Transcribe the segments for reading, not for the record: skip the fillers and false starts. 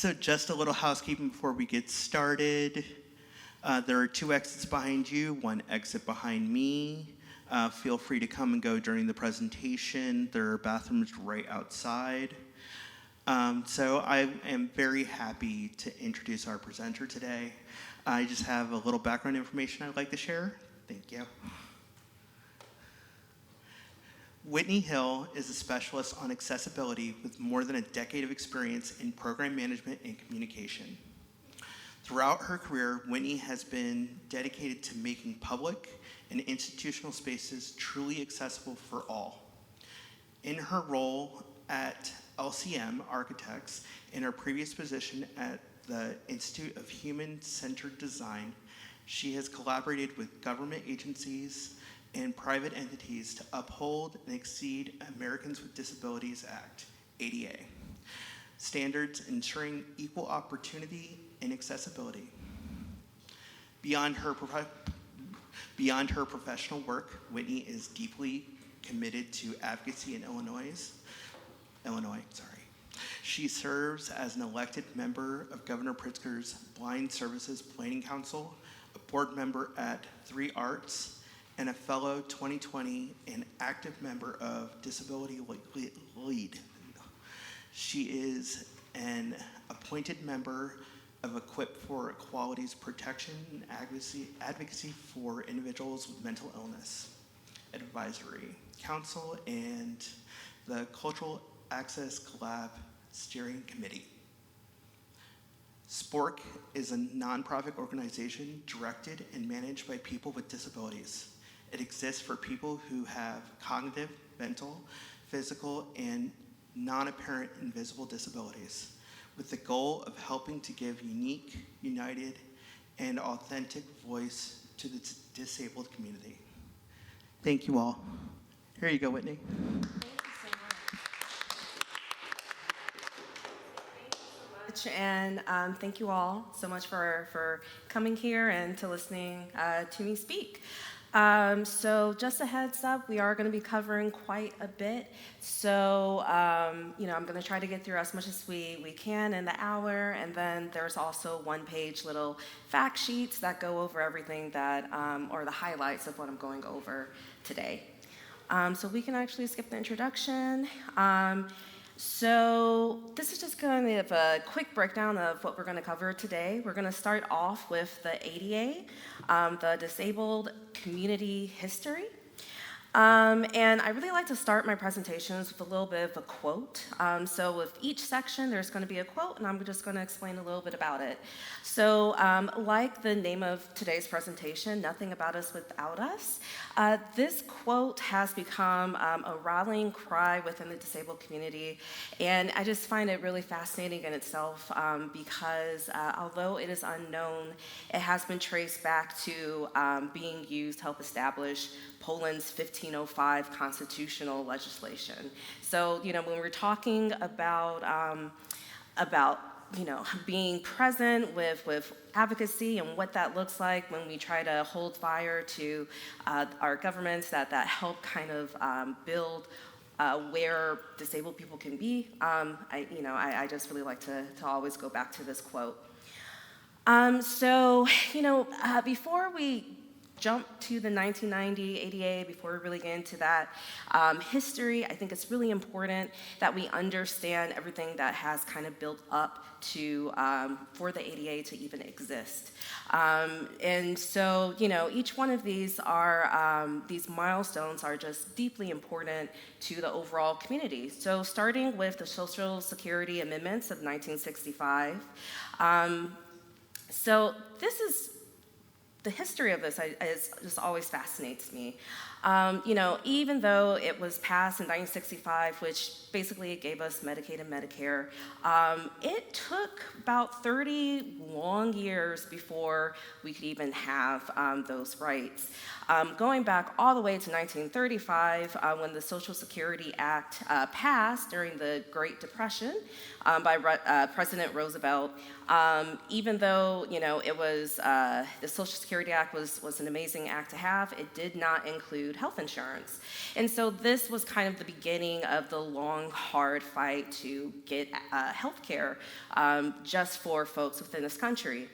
So just a little housekeeping before we get started. There are 2 exits behind you, 1 exit behind me. Feel free to come and go during the presentation. There are bathrooms right outside. So I am very happy to introduce our presenter today. I just have a little background information I'd like to share. Thank you. Whitney Hill is a specialist on accessibility with more than a decade of experience in program management and communication. Throughout her career, Whitney has been dedicated to making public and institutional spaces truly accessible for all. In her role at LCM Architects and her previous position at the Institute of Human-Centered Design, she has collaborated with government agencies and private entities to uphold and exceed Americans with Disabilities Act, ADA, standards ensuring equal opportunity and accessibility. Beyond her professional work, Whitney is deeply committed to advocacy in Illinois. She serves as an elected member of Governor Pritzker's Blind Services Planning Council, a board member at 3 Arts, and a fellow 2020 and active member of Disability Lead. She is an appointed member of Equip for Equality's Protection and Advocacy for Individuals with Mental Illness Advisory Council and the Cultural Access Collab Steering Committee. SPORK is a nonprofit organization directed and managed by people with disabilities. It exists for people who have cognitive, mental, physical, and non-apparent invisible disabilities, with the goal of helping to give unique, united, and authentic voice to the disabled community. Thank you all. Here you go, Whitney. And thank you all so much for coming here and to listening to me speak. So just a heads up, we are going to be covering quite a bit. So, I'm going to try to get through as much as we can in the hour. And then there's also 1-page little fact sheets that go over everything that, or the highlights of what I'm going over today. So we can actually skip the introduction. So this is just kind of a quick breakdown of what we're going to cover today. We're going to start off with the ADA, the Disabled Community History. And I really like to start my presentations with a little bit of a quote. So with each section, there's going to be a quote, and I'm just going to explain a little bit about it. So like the name of today's presentation, Nothing About Us Without Us, this quote has become a rallying cry within the disabled community. And I just find it really fascinating in itself because although it is unknown, it has been traced back to being used to help establish Poland's 1505 constitutional legislation. So, when we're talking about being present with advocacy and what that looks like when we try to hold fire to our governments that help kind of build where disabled people can be, I just really like to always go back to this quote. Before we jump to the 1990 ADA, before we really get into that history, I think it's really important that we understand everything that has kind of built up to for the ADA to even exist. And so, each one of these milestones are just deeply important to the overall community. So starting with the Social Security Amendments of 1965. So this is the history of this just always fascinates me. Even though it was passed in 1965, which basically gave us Medicaid and Medicare, it took about 30 long years before we could even have those rights. Going back all the way to 1935, when the Social Security Act passed during the Great Depression by President Roosevelt, even though it was the Social Security Act was an amazing act to have, it did not include include health insurance. And so this was kind of the beginning of the long, hard fight to get health care just for folks within this country.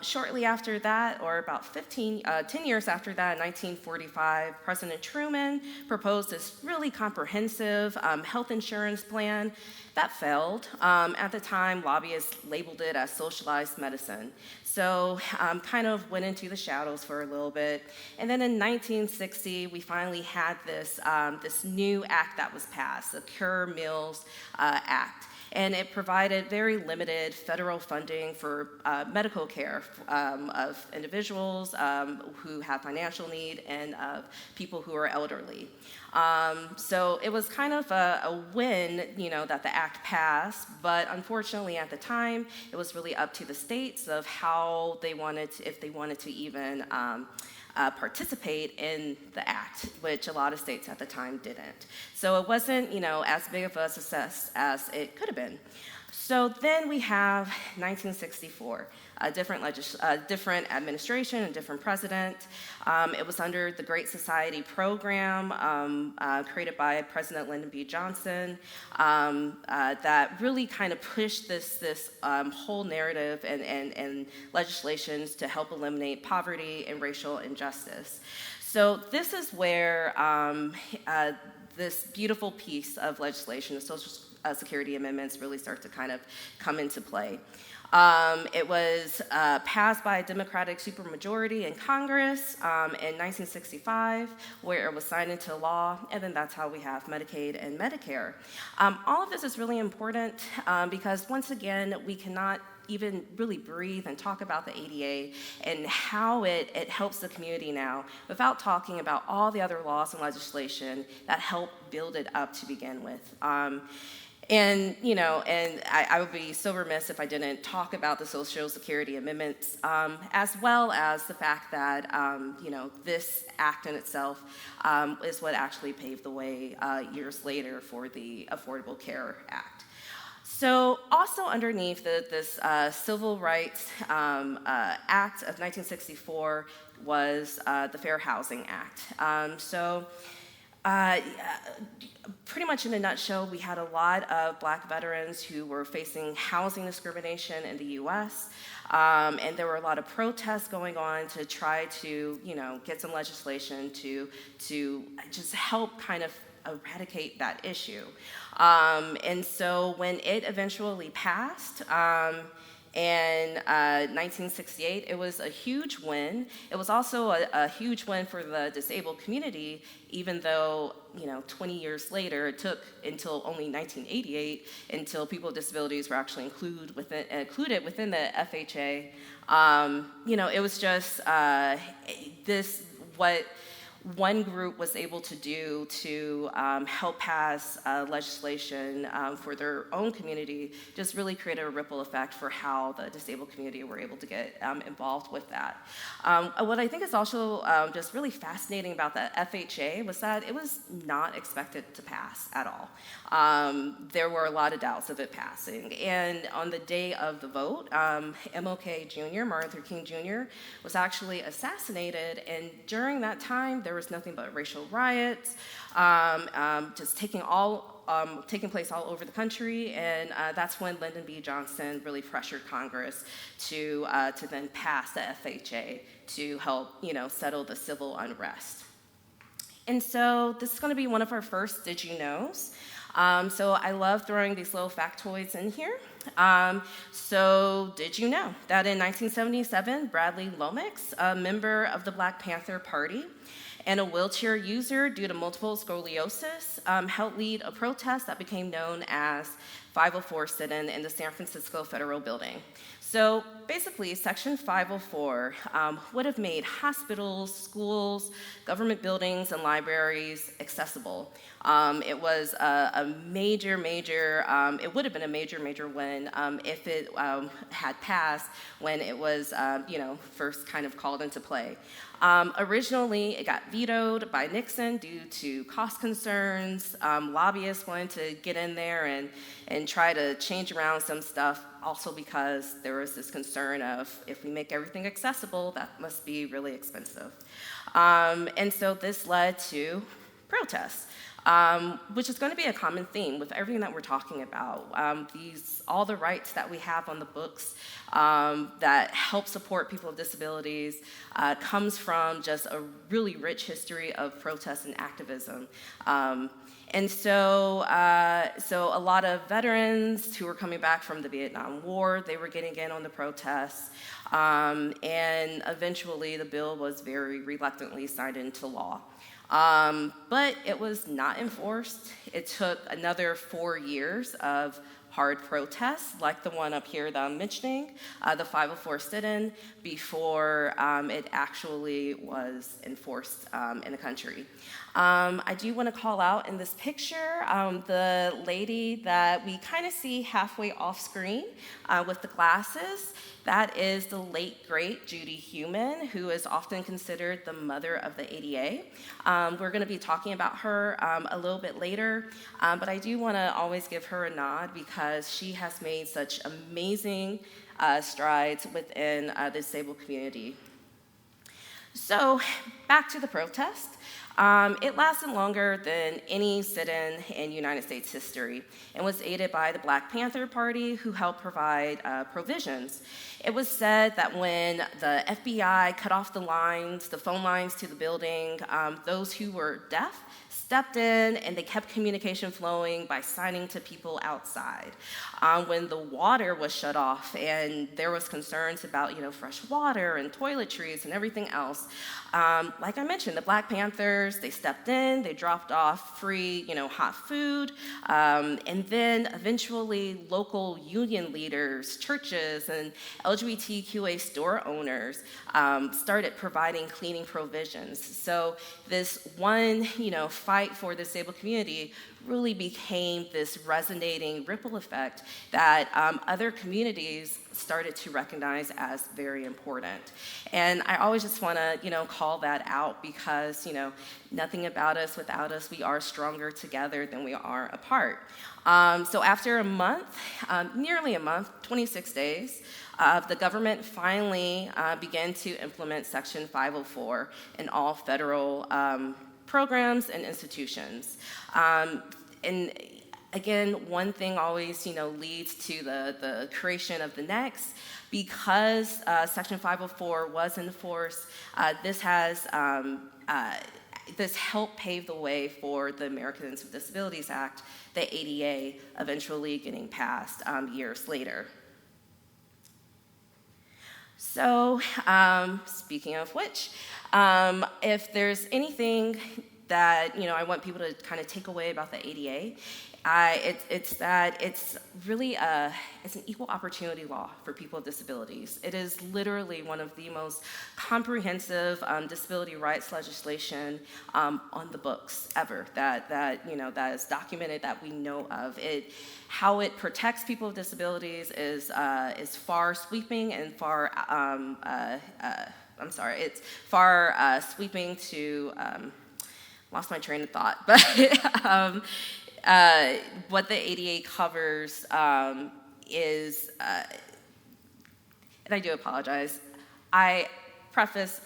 Shortly after that, or about 10 years after that, in 1945, President Truman proposed this really comprehensive health insurance plan that failed. At the time, lobbyists labeled it as socialized medicine. So kind of went into the shadows for a little bit. And then in 1960, we finally had this new act that was passed, the Cure Meals Act. And it provided very limited federal funding for medical care of individuals who have financial need and of people who are elderly. So it was kind of a win, that the act passed, but unfortunately at the time, it was really up to the states of how they wanted to, if they wanted to even participate in the act, which a lot of states at the time didn't. So it wasn't, as big of a success as it could have been. So then we have 1964, a different administration, a different president. It was under the Great Society program created by President Lyndon B. Johnson that really kind of pushed this whole narrative and legislations to help eliminate poverty and racial injustice. So this is where this beautiful piece of legislation, the Social Security amendments, really start to kind of come into play. It was passed by a Democratic supermajority in Congress in 1965, where it was signed into law, and then that's how we have Medicaid and Medicare. All of this is really important because, once again, we cannot even really breathe and talk about the ADA and how it helps the community now without talking about all the other laws and legislation that help build it up to begin with. And I would be so remiss if I didn't talk about the Social Security amendments, as well as the fact that, this act in itself is what actually paved the way years later for the Affordable Care Act. So also underneath this Civil Rights Act of 1964 was the Fair Housing Act. Pretty much in a nutshell, we had a lot of Black veterans who were facing housing discrimination in the U.S., and there were a lot of protests going on to try to, get some legislation to just help kind of eradicate that issue. And so when it eventually passed, in 1968, it was a huge win. It was also a huge win for the disabled community, even though 20 years later, it took until only 1988 until people with disabilities were actually included within the FHA. It was just what one group was able to do to help pass legislation for their own community just really created a ripple effect for how the disabled community were able to get involved with that. What I think is also just really fascinating about the FHA was that it was not expected to pass at all. There were a lot of doubts of it passing. And on the day of the vote, MLK Jr., Martin Luther King Jr., was actually assassinated. And during that time, there was nothing but racial riots, just taking place all over the country, and that's when Lyndon B. Johnson really pressured Congress to then pass the FHA to help settle the civil unrest. And so this is going to be one of our first Did You Knows. So I love throwing these little factoids in here. So did you know that in 1977, Bradley Lomax, a member of the Black Panther Party and a wheelchair user due to multiple scoliosis, helped lead a protest that became known as 504 sit-in in the San Francisco Federal Building. So basically, Section 504 would have made hospitals, schools, government buildings, and libraries accessible. It was a major, it would have been a major win if it had passed when it was, first kind of called into play. Originally, it got vetoed by Nixon due to cost concerns. Lobbyists wanted to get in there and try to change around some stuff, also because there was this concern of if we make everything accessible, that must be really expensive. And so this led to protests. Which is going to be a common theme with everything that we're talking about. All the rights that we have on the books that help support people with disabilities comes from just a really rich history of protest and activism. And so a lot of veterans who were coming back from the Vietnam War, they were getting in on the protests. And eventually the bill was very reluctantly signed into law. But it was not enforced. It took another 4 years of hard protests, like the one up here that I'm mentioning, the 504 sit-in, before it actually was enforced in the country. I do want to call out in this picture the lady that we kind of see halfway off screen with the glasses. That is the late, great Judy Heumann, who is often considered the mother of the ADA. We're going to be talking about her a little bit later, but I do want to always give her a nod because she has made such amazing strides within the disabled community. So back to the protest. It lasted longer than any sit-in in United States history and was aided by the Black Panther Party, who helped provide provisions. It was said that when the FBI cut off the phone lines to the building, those who were deaf stepped in and they kept communication flowing by signing to people outside. When the water was shut off and there was concerns about, fresh water and toiletries and everything else, like I mentioned, the Black Panthers, they stepped in, they dropped off free, hot food, and then eventually local union leaders, churches, and LGBTQA store owners started providing cleaning provisions. So this one, fight for the disabled community really became this resonating ripple effect that other communities started to recognize as very important. And I always just want to, call that out because, nothing about us without us. We are stronger together than we are apart. So after a month, nearly a month, 26 days, the government finally began to implement Section 504 in all federal programs and institutions. And again, one thing always, leads to the creation of the next. Because Section 504 was enforced, this helped pave the way for the Americans with Disabilities Act, the ADA, eventually getting passed years later. So, speaking of which, if there's anything that I want people to kind of take away about the ADA, it's that it's really it's an equal opportunity law for people with disabilities. It is literally one of the most comprehensive disability rights legislation on the books ever that is documented that we know of. How it protects people with disabilities is far sweeping and it's far sweeping to. Lost my train of thought, but what the ADA covers is, and I do apologize, I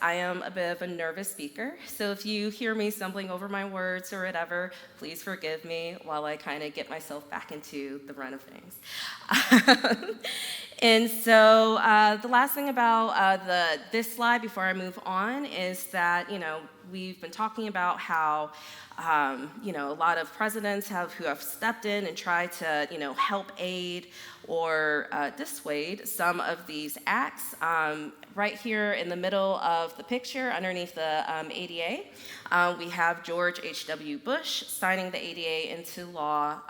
am a bit of a nervous speaker, so if you hear me stumbling over my words or whatever, please forgive me while I kind of get myself back into the run of things. And so the last thing about this slide before I move on is that, we've been talking about how, a lot of presidents who have stepped in and tried to, help aid or dissuade some of these acts. Right here in the middle of the picture, underneath the ADA, we have George H.W. Bush signing the ADA into law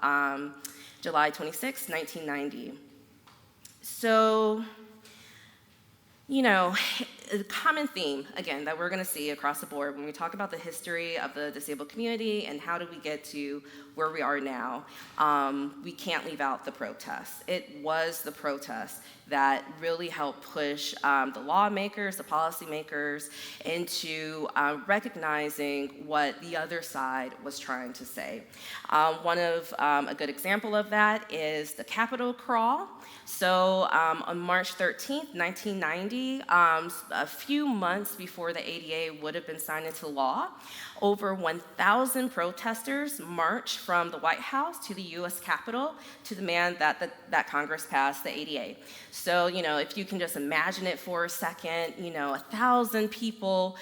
July 26, 1990. So, a common theme, again, that we're going to see across the board when we talk about the history of the disabled community and how do we get to where we are now, we can't leave out the protests. It was the protests that really helped push the lawmakers, the policymakers into recognizing what the other side was trying to say. A good example of that is the Capitol crawl. So on March 13th, 1990, a few months before the ADA would have been signed into law, over 1,000 protesters marched from the White House to the U.S. Capitol to demand that Congress pass the ADA. So, if you can just imagine it for a second, 1,000 people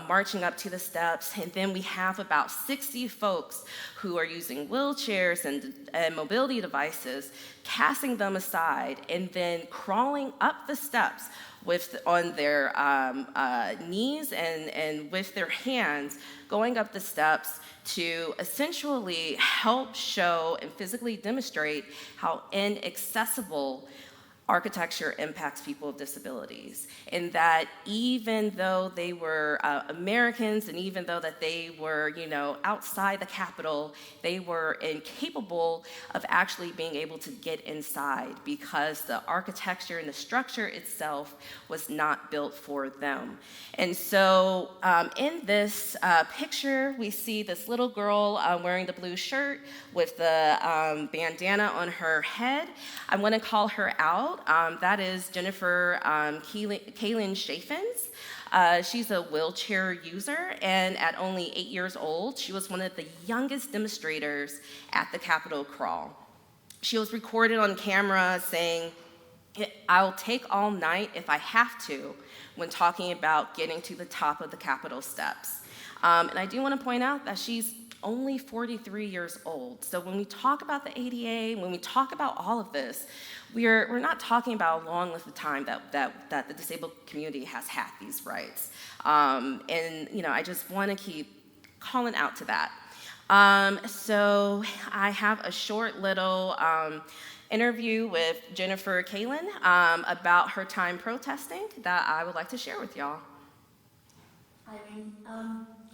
marching up to the steps, and then we have about 60 folks who are using wheelchairs and mobility devices, casting them aside, and then crawling up the steps on their knees and with their hands, going up the steps to essentially help show and physically demonstrate how inaccessible architecture impacts people with disabilities, and that even though they were Americans, and even though that they were, outside the Capitol, they were incapable of actually being able to get inside because the architecture and the structure itself was not built for them. And so in this picture, we see this little girl wearing the blue shirt with the bandana on her head. I want to call her out. That is Jennifer Kaylin Chaffins. She's a wheelchair user, and at only 8 years old, she was one of the youngest demonstrators at the Capitol crawl. She was recorded on camera saying, "I'll take all night if I have to," when talking about getting to the top of the Capitol steps. And I do want to point out that she's only 43 years old. So when we talk about the ADA, when we talk about all of this, we're not talking about a long list of time that the disabled community has had these rights. And I just want to keep calling out to that. So I have a short little interview with Jennifer Kaylin about her time protesting that I would like to share with y'all. I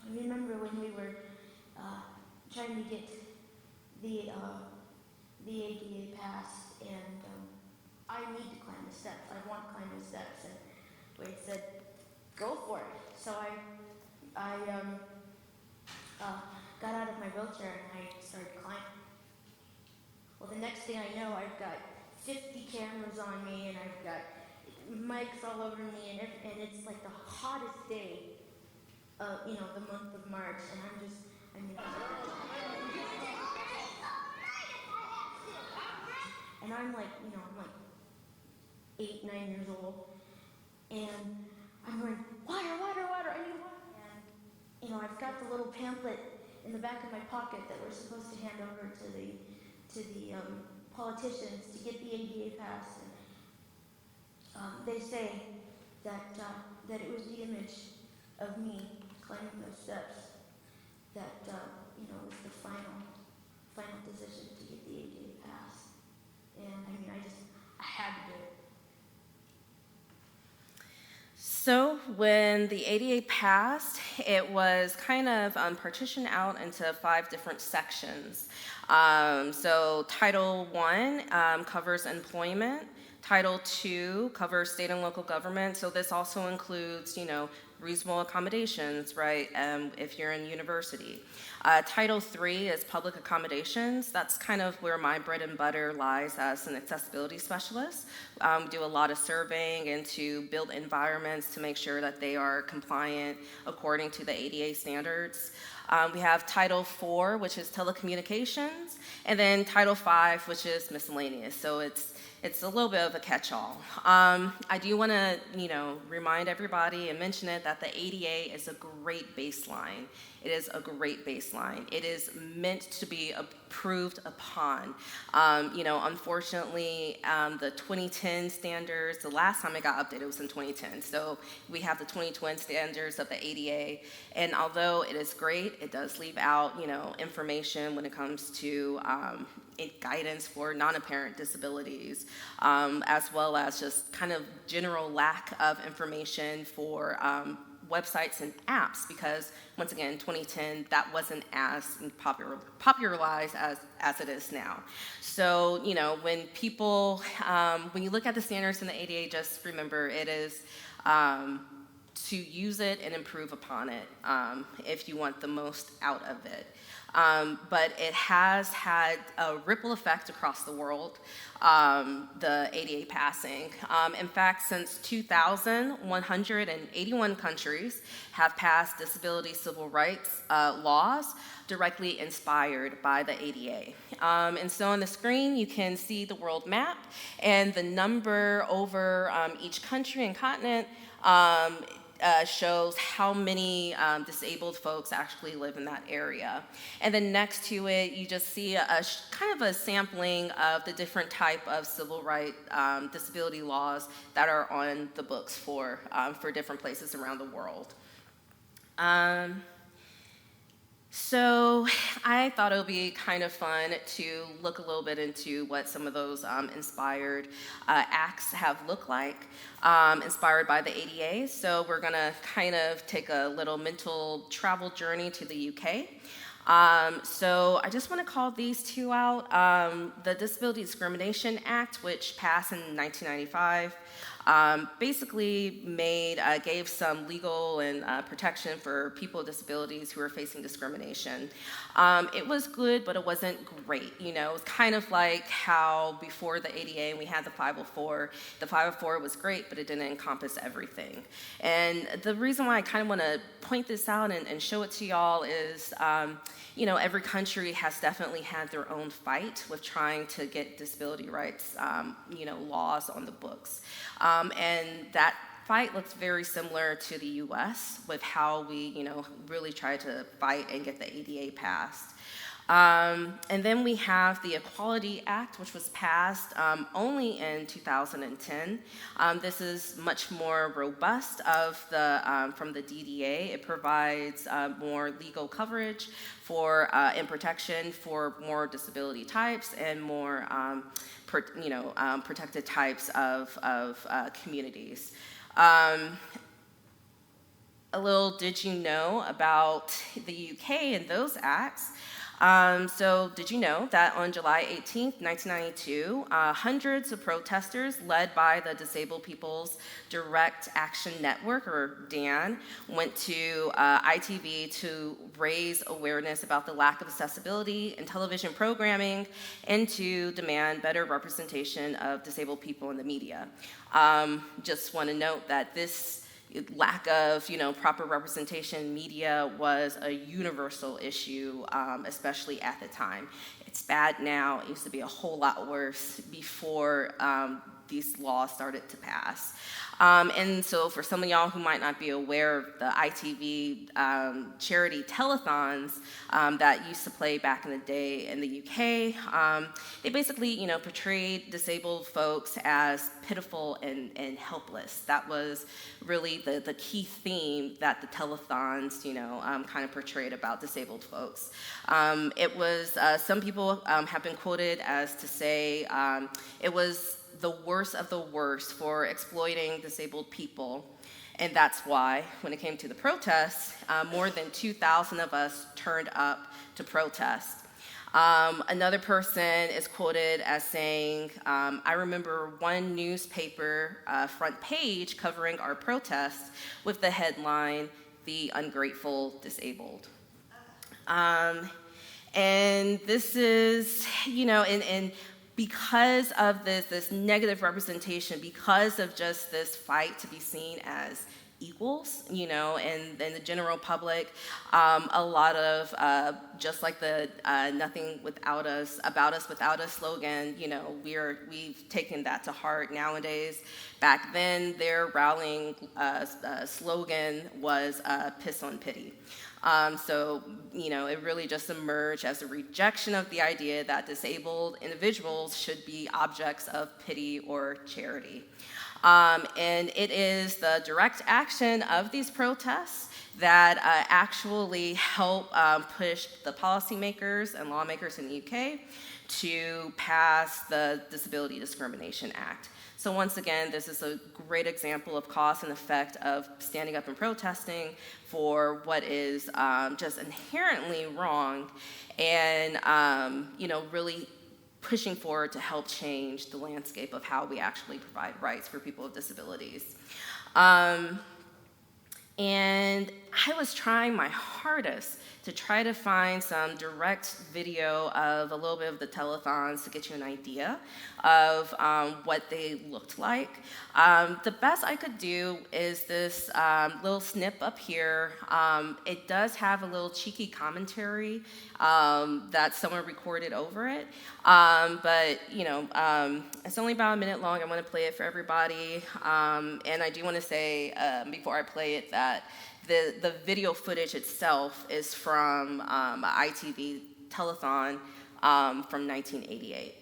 remember when we were trying to get the ADA passed, and I need to climb the steps. I want to climb the steps, and Wade said, "Go for it." So I got out of my wheelchair and I started climbing. Well, the next thing I know, I've got 50 cameras on me, and I've got mics all over me, and it's like the hottest day of the month of March, and and I'm like 8, 9 years old, and I'm going, water, water, water, I need water. And I've got the little pamphlet in the back of my pocket that we're supposed to hand over to the politicians to get the ADA passed. And they say that it was the image of me climbing those steps that was the final decision to get the ADA passed. And I had to do it. So when the ADA passed, it was kind of partitioned out into 5 different sections. So Title I covers employment. Title II covers state and local government. So this also includes, reasonable accommodations, right, if you're in university. Title III is public accommodations. That's kind of where my bread and butter lies as an accessibility specialist. We do a lot of surveying into built environments to make sure that they are compliant according to the ADA standards. We have Title IV, which is telecommunications, and then Title V, which is miscellaneous. So it's a little bit of a catch-all. I do want to, remind everybody and mention it that the ADA is a great baseline. It is a great baseline. It is meant to be improved upon. Unfortunately, the 2010 standards, the last time it got updated was in 2010. So we have the 2020 standards of the ADA. And although it is great, it does leave out, information when it comes to guidance for non-apparent disabilities, as well as just kind of general lack of information for websites and apps, because once again, 2010, that wasn't as popularized as it is now. So, when people, when you look at the standards in the ADA, just remember it is to use it and improve upon it if you want the most out of it. but it has had a ripple effect across the world, the ADA passing. In fact, since 2000, 181 countries have passed disability civil rights laws directly inspired by the ADA. And so on the screen, you can see the world map and the number over each country and continent shows how many disabled folks actually live in that area. And then next to it, you just see a kind of a sampling of the different type of civil rights disability laws that are on the books for different places around the world. So I thought it would be kind of fun to look a little bit into what some of those inspired acts have looked like, inspired by the ADA. So we're gonna kind of take a little mental travel journey to the UK. So I just want to call these two out. The Disability Discrimination Act, which passed in 1995, basically gave some legal and protection for people with disabilities who are facing discrimination. It was good, but it wasn't great. You know, it was kind of like how before the ADA we had the 504. The 504 was great, but it didn't encompass everything. And the reason why I kind of want to point this out and show it to y'all is, you know, every country has definitely had their own fight with trying to get disability rights, you know, laws on the books. And that fight looks very similar to the US with how we, you know, really try to fight and get the ADA passed. And then we have the Equality Act, which was passed only in 2010. This is much more robust from the DDA. It provides more legal coverage for and protection for more disability types and more protected types of communities. A little did you know about the UK and those acts? So did you know that on July 18th, 1992, hundreds of protesters led by the Disabled People's Direct Action Network, or DAN, went to ITV to raise awareness about the lack of accessibility in television programming and to demand better representation of disabled people in the media. Just want to note that this lack of, you know, proper representation in media was a universal issue, especially at the time. It's bad now. It used to be a whole lot worse before these laws started to pass. And so for some of y'all who might not be aware of the ITV charity telethons that used to play back in the day in the UK, they basically, you know, portrayed disabled folks as pitiful and helpless. That was really the key theme that the telethons, you know, kind of portrayed about disabled folks. It was, some people have been quoted as to say it was the worst of the worst for exploiting disabled people. And that's why, when it came to the protests, more than 2,000 of us turned up to protest. Another person is quoted as saying, I remember one newspaper front page covering our protests with the headline, "The Ungrateful Disabled." And this is, you know, and because of this negative representation, because of just this fight to be seen as equals, you know, and the general public, a lot of, just like the nothing without us, about us without us slogan, you know, we've taken that to heart nowadays. Back then, their rallying slogan was piss on pity. So, you know, it really just emerged as a rejection of the idea that disabled individuals should be objects of pity or charity. And it is the direct action of these protests that actually help push the policymakers and lawmakers in the UK to pass the Disability Discrimination Act. So once again, this is a great example of cause and effect of standing up and protesting for what is just inherently wrong, and you know, really pushing forward to help change the landscape of how we actually provide rights for people with disabilities. And I was trying my hardest to try to find some direct video of a little bit of the telethons to get you an idea of what they looked like. The best I could do is this little snip up here. It does have a little cheeky commentary that someone recorded over it. But, it's only about a minute long. I want to play it for everybody. And I do want to say, before I play it, that the video footage itself is from an ITV telethon from 1988.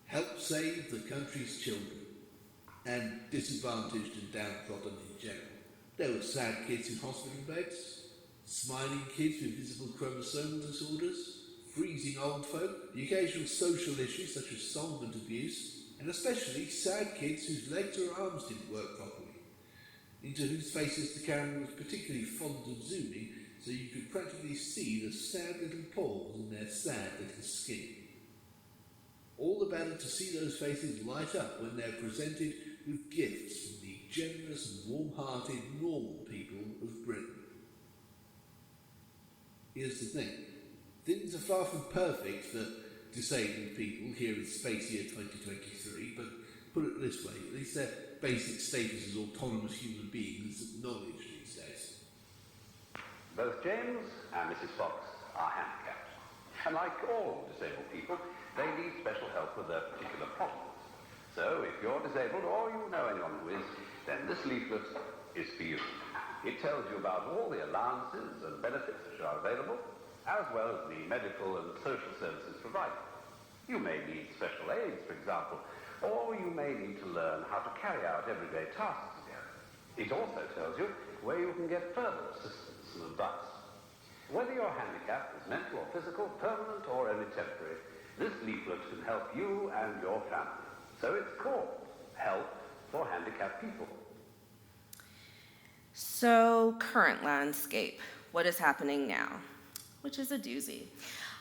Help save the country's children, and disadvantaged and downtrodden in general. There were sad kids in hospital beds, smiling kids with visible chromosomal disorders, freezing old folk, the occasional social issues such as solvent abuse, and especially sad kids whose legs or arms didn't work properly, into whose faces the camera was particularly fond of zooming so you could practically see the sad little paws and their sad little skin. All the better to see those faces light up when they're presented with gifts from the generous and warm-hearted normal people of Britain. Here's the thing. Things are far from perfect for disabled people here in Space Year 2023, but put it this way, at least their basic status as autonomous human beings is acknowledged these days. Both James and Mrs. Fox are handicapped, and like all disabled people, they need special help with their particular problems. So if you're disabled or you know anyone who is, then this leaflet is for you. It tells you about all the allowances and benefits which are available, as well as the medical and social services provided. You may need special aids, for example, or you may need to learn how to carry out everyday tasks again. It also tells you where you can get further assistance and advice. Whether your handicap is mental or physical, permanent or only temporary, this leaflet can help you and your family. So it's called Help for Handicapped People. So, current landscape, what is happening now? Which is a doozy.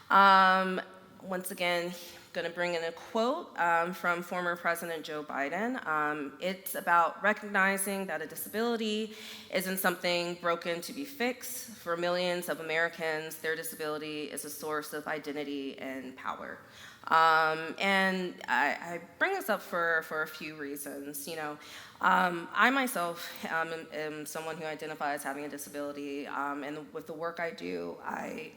Once again, going to bring in a quote from former President Joe Biden. It's about recognizing that a disability isn't something broken to be fixed. For millions of Americans, their disability is a source of identity and power. And I bring this up for a few reasons. I myself am someone who identifies as having a disability, and with the work I do, I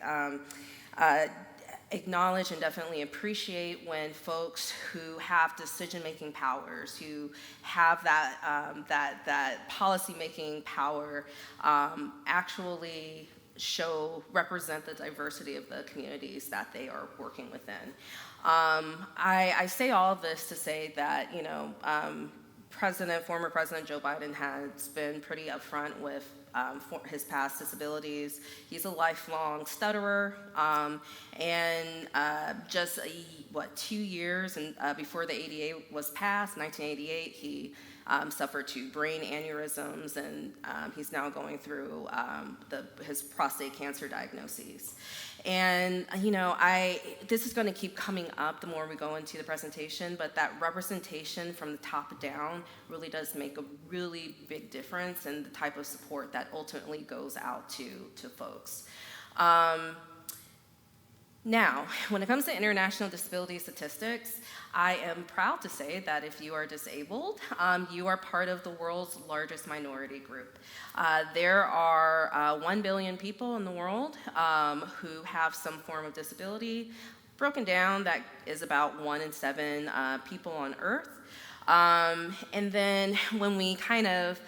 acknowledge and definitely appreciate when folks who have decision-making powers, who have that policy-making power, actually represent the diversity of the communities that they are working within. I say all of this to say that, former President Joe Biden has been pretty upfront with his past disabilities. He's a lifelong stutterer, and just 2 years before the ADA was passed, 1988, he suffered 2 brain aneurysms, and he's now going through his prostate cancer diagnoses. And, this is going to keep coming up the more we go into the presentation, but that representation from the top down really does make a really big difference in the type of support that ultimately goes out to folks. Now, when it comes to international disability statistics, I am proud to say that if you are disabled, you are part of the world's largest minority group. There are 1 billion people in the world who have some form of disability. Broken down, that is about 1 in 7 people on Earth. And then when we kind of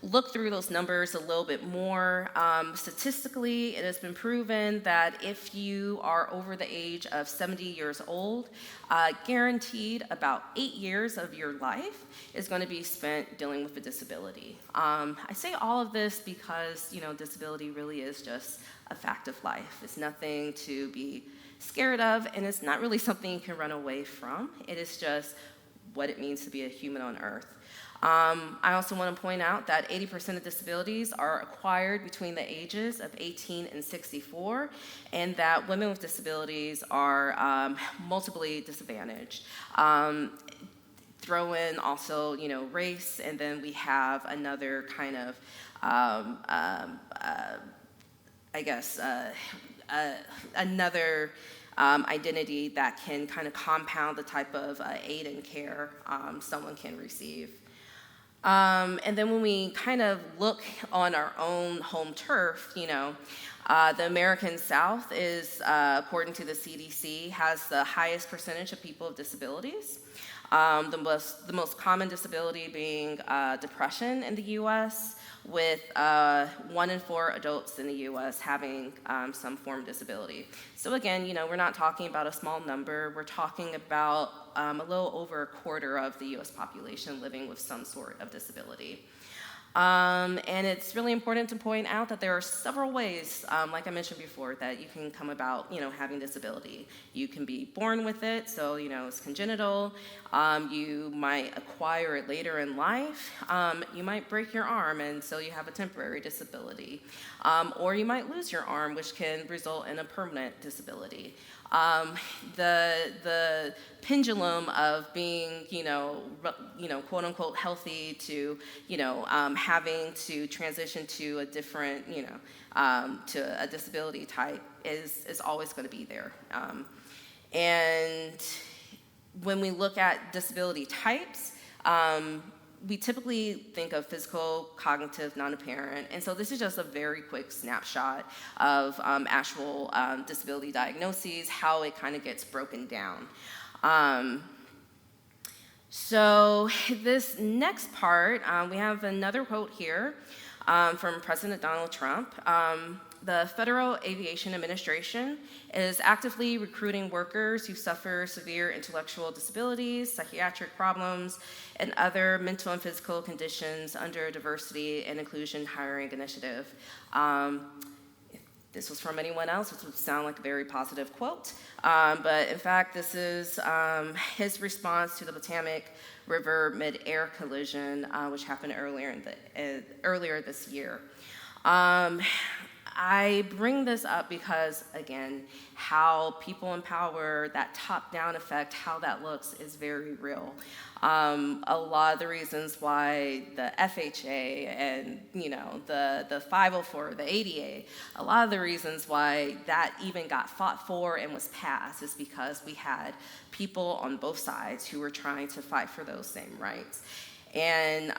look through those numbers a little bit more, statistically, it has been proven that if you are over the age of 70 years old, guaranteed about 8 years of your life is going to be spent dealing with a disability. I say all of this because, disability really is just a fact of life. It's nothing to be scared of, and it's not really something you can run away from. It is just what it means to be a human on Earth. I also want to point out that 80% of disabilities are acquired between the ages of 18 and 64, and that women with disabilities are multiply disadvantaged. throw in also, race, and then we have another kind of, another identity that can kind of compound the type of aid and care someone can receive. And then when we kind of look on our own home turf, the American South is, according to the CDC, has the highest percentage of people with disabilities. The most common disability being depression in the U.S., with 1 in 4 adults in the U.S. having some form of disability. So again, we're not talking about a small number. We're talking about a little over a quarter of the U.S. population living with some sort of disability. And it's really important to point out that there are several ways, like I mentioned before, that you can come about, having disability. You can be born with it, so, it's congenital. You might acquire it later in life. You might break your arm, and so you have a temporary disability. Or you might lose your arm, which can result in a permanent disability. The pendulum of being, quote unquote healthy to, having to transition to a different, to a disability type is always going to be there. And when we look at disability types, we typically think of physical, cognitive, non-apparent, and so this is just a very quick snapshot of actual disability diagnoses, how it kind of gets broken down. So this next part, we have another quote here from President Donald Trump. The Federal Aviation Administration is actively recruiting workers who suffer severe intellectual disabilities, psychiatric problems, and other mental and physical conditions under a diversity and inclusion hiring initiative. If this was from anyone else, this would sound like a very positive quote. But in fact, this is his response to the Potomac River mid-air collision, which happened earlier this year. I bring this up because, again, how people in power, that top-down effect, how that looks is very real. A lot of the reasons why the FHA and, the 504, the ADA, a lot of the reasons why that even got fought for and was passed is because we had people on both sides who were trying to fight for those same rights. And,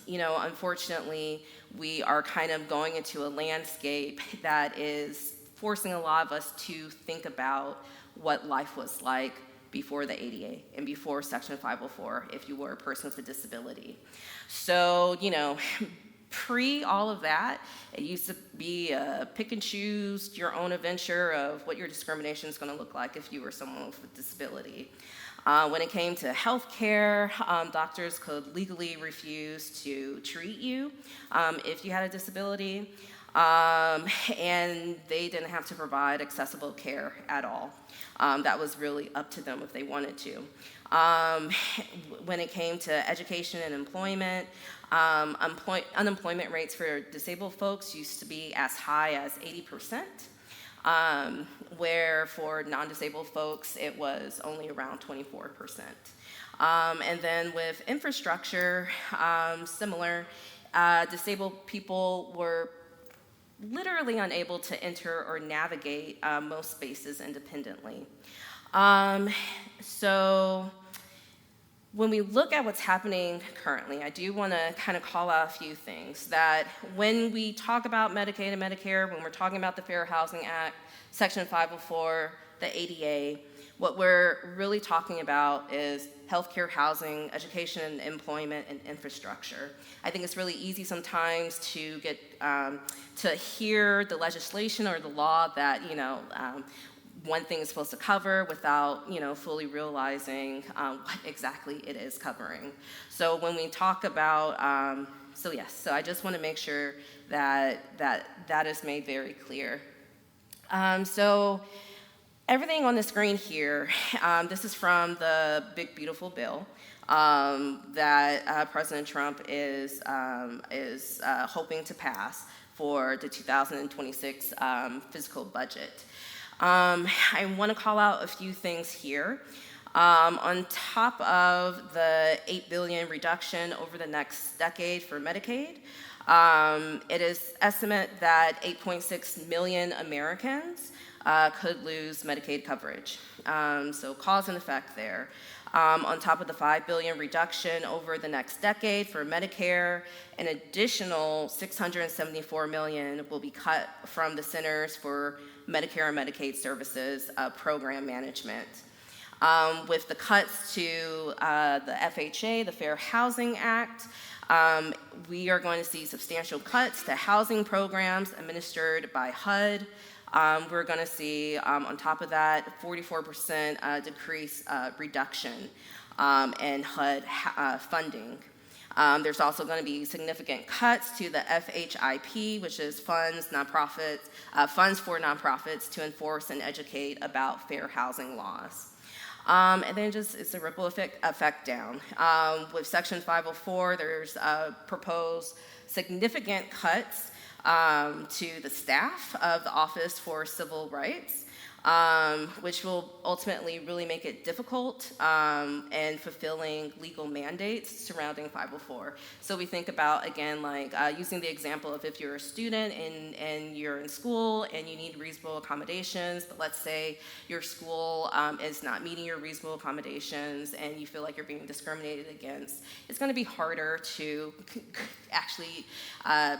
unfortunately, we are kind of going into a landscape that is forcing a lot of us to think about what life was like before the ADA and before Section 504 if you were a person with a disability. So, pre all of that, it used to be pick and choose your own adventure of what your discrimination is going to look like if you were someone with a disability. When it came to health care, doctors could legally refuse to treat you if you had a disability, and they didn't have to provide accessible care at all. That was really up to them if they wanted to. When it came to education and employment, unemployment rates for disabled folks used to be as high as 80%. Where for non-disabled folks, it was only around 24%. And then with infrastructure, similar, disabled people were literally unable to enter or navigate most spaces independently. So when we look at what's happening currently, I do want to kind of call out a few things. That when we talk about Medicaid and Medicare, when we're talking about the Fair Housing Act, Section 504, the ADA, what we're really talking about is healthcare, housing, education, employment, and infrastructure. I think it's really easy sometimes to get to hear the legislation or the law that one thing is supposed to cover without fully realizing what exactly it is covering. So when we talk about so I just want to make sure that is made very clear. So everything on the screen here, this is from the Big Beautiful Bill that President Trump is hoping to pass for the 2026 fiscal budget. I want to call out a few things here. On top of the $8 billion reduction over the next decade for Medicaid, it is estimated that 8.6 million Americans could lose Medicaid coverage. So cause and effect there. On top of the $5 billion reduction over the next decade for Medicare, an additional $674 million will be cut from the Centers for Medicare and Medicaid Services program management. With the cuts to the FHA, the Fair Housing Act, we are going to see substantial cuts to housing programs administered by HUD. We're going to see, on top of that, 44% decrease reduction in HUD funding. There's also going to be significant cuts to the FHIP, which is funds for nonprofits to enforce and educate about fair housing laws. And then it's a ripple effect down. With Section 504, there's proposed significant cuts to the staff of the Office for Civil Rights, which will ultimately really make it difficult in fulfilling legal mandates surrounding 504. So we think about, again, like using the example of if you're a student and you're in school and you need reasonable accommodations, but let's say your school is not meeting your reasonable accommodations and you feel like you're being discriminated against, it's going to be harder to actually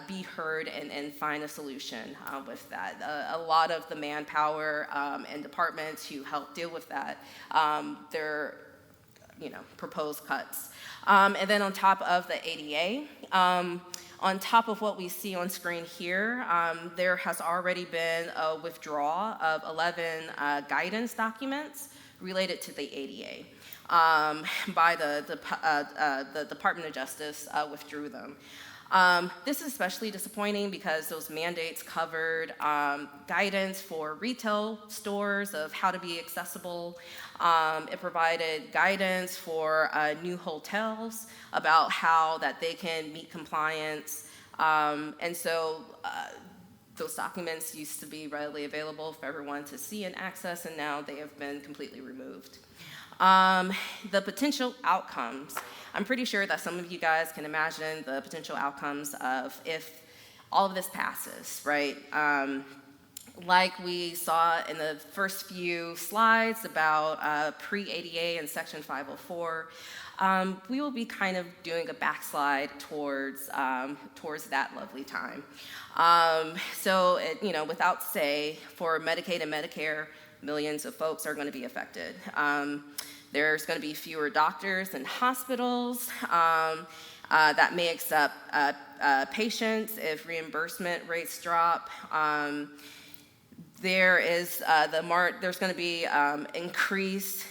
be heard and find a solution with that. A lot of the manpower and departments who help deal with that, their proposed cuts. And then on top of the ADA, on top of what we see on screen here, there has already been a withdrawal of 11 guidance documents related to the ADA. By the Department of Justice withdrew them. This is especially disappointing because those mandates covered guidance for retail stores of how to be accessible. It provided guidance for new hotels about how that they can meet compliance. And so those documents used to be readily available for everyone to see and access, and now they have been completely removed. The potential outcomes. I'm pretty sure that some of you guys can imagine the potential outcomes of if all of this passes, right? Like we saw in the first few slides about pre-ADA and Section 504, we will be kind of doing a backslide towards that lovely time. So, without say, for Medicaid and Medicare, millions of folks are going to be affected. There's going to be fewer doctors and hospitals that may accept patients if reimbursement rates drop. There's going to be increased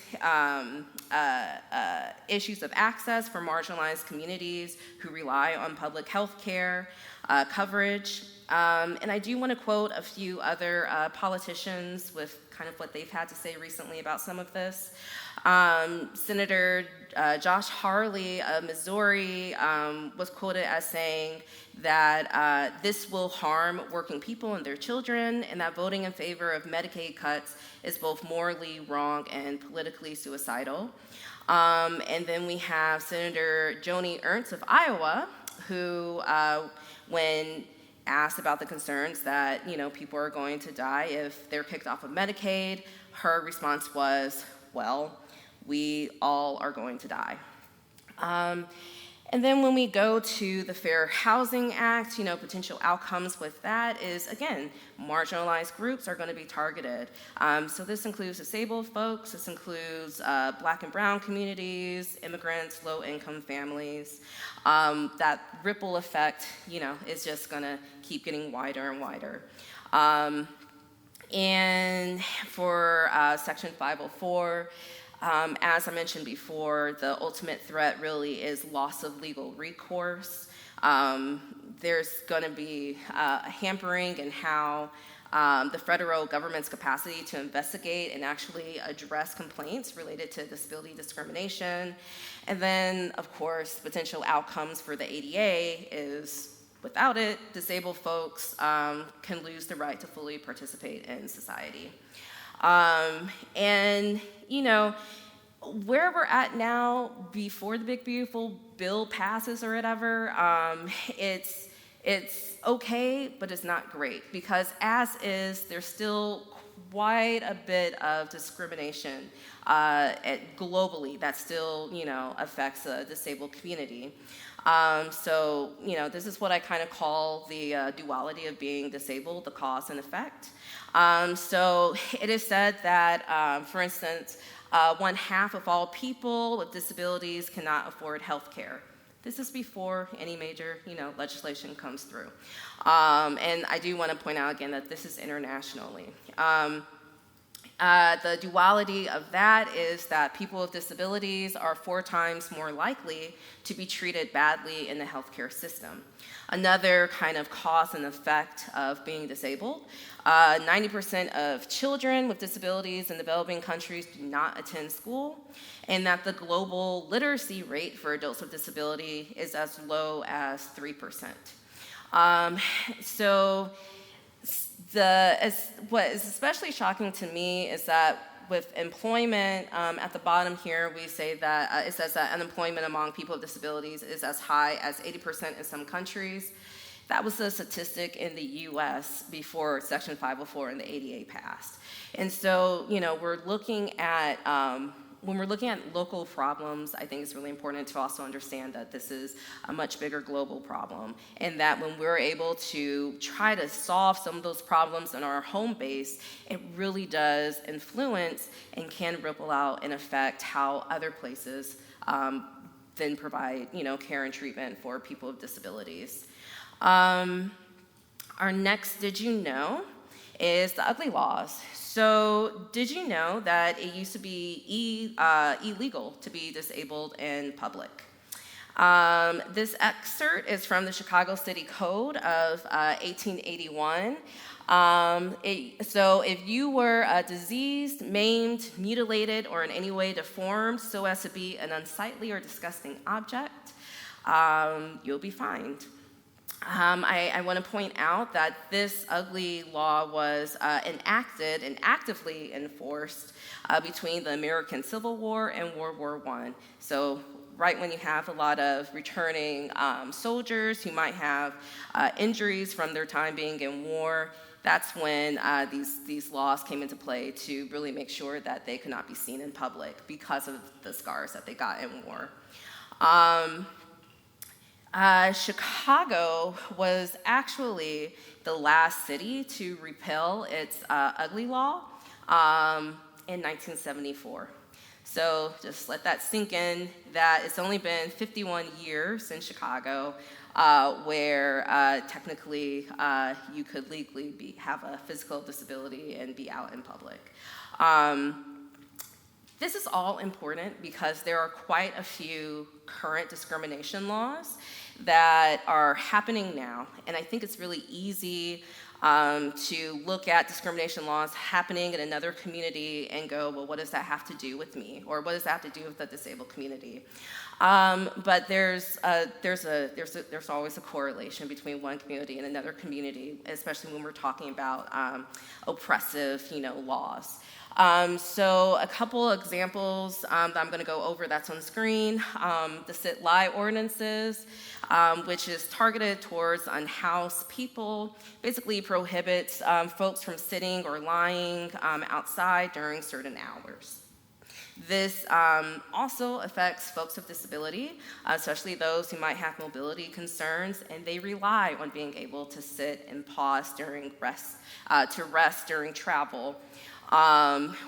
issues of access for marginalized communities who rely on public health care coverage. And I do want to quote a few other politicians with kind of what they've had to say recently about some of this. Senator Josh Hawley of Missouri was quoted as saying that this will harm working people and their children, and that voting in favor of Medicaid cuts is both morally wrong and politically suicidal. And then we have Senator Joni Ernst of Iowa, who, when asked about the concerns that people are going to die if they're kicked off of Medicaid, her response was, well, we all are going to die. And then when we go to the Fair Housing Act, potential outcomes with that is, again, marginalized groups are going to be targeted. So this includes disabled folks, this includes Black and brown communities, immigrants, low-income families. That ripple effect, is just going to keep getting wider and wider. And for Section 504, as I mentioned before, the ultimate threat really is loss of legal recourse. There's going to be a hampering in how the federal government's capacity to investigate and actually address complaints related to disability discrimination. And then, of course, potential outcomes for the ADA is, without it, disabled folks can lose the right to fully participate in society. And, where we're at now, before the big beautiful bill passes or whatever, it's okay, but it's not great, because as is, there's still quite a bit of discrimination globally that still, affects the disabled community. So, this is what I kind of call the duality of being disabled, the cause and effect. So it is said that, for instance, 1/2 of all people with disabilities cannot afford health care. This is before any major, legislation comes through. And I do want to point out again that this is internationally. The duality of that is that people with disabilities are 4 times more likely to be treated badly in the healthcare system. Another kind of cause and effect of being disabled, 90% of children with disabilities in developing countries do not attend school, and that the global literacy rate for adults with disability is as low as 3%. What is especially shocking to me is that with employment, at the bottom here, we say that it says that unemployment among people with disabilities is as high as 80% in some countries. That was the statistic in the US before Section 504 and the ADA passed. And so, we're looking at, when we're looking at local problems, I think it's really important to also understand that this is a much bigger global problem, and that when we're able to try to solve some of those problems in our home base, it really does influence and can ripple out and affect how other places then provide, care and treatment for people with disabilities. Our next Did You Know is the ugly laws. So did you know that it used to be illegal to be disabled in public? This excerpt is from the Chicago City Code of 1881. So if you were diseased, maimed, mutilated, or in any way deformed so as to be an unsightly or disgusting object, you'll be fined. I want to point out that this ugly law was enacted and actively enforced between the American Civil War and World War I. So right when you have a lot of returning soldiers who might have injuries from their time being in war, that's when these laws came into play to really make sure that they could not be seen in public because of the scars that they got in war. Chicago was actually the last city to repeal its ugly law in 1974. So just let that sink in, that it's only been 51 years in Chicago where technically you could legally have a physical disability and be out in public. This is all important because there are quite a few current discrimination laws that are happening now, and I think it's really easy to look at discrimination laws happening in another community and go, well, what does that have to do with me, or what does that have to do with the disabled community? But there's always a correlation between one community and another community, especially when we're talking about oppressive, laws. So a couple examples that I'm going to go over that's on screen. The sit-lie ordinances, which is targeted towards unhoused people, basically prohibits folks from sitting or lying outside during certain hours. This also affects folks with disability, especially those who might have mobility concerns, and they rely on being able to sit and pause during rest during travel.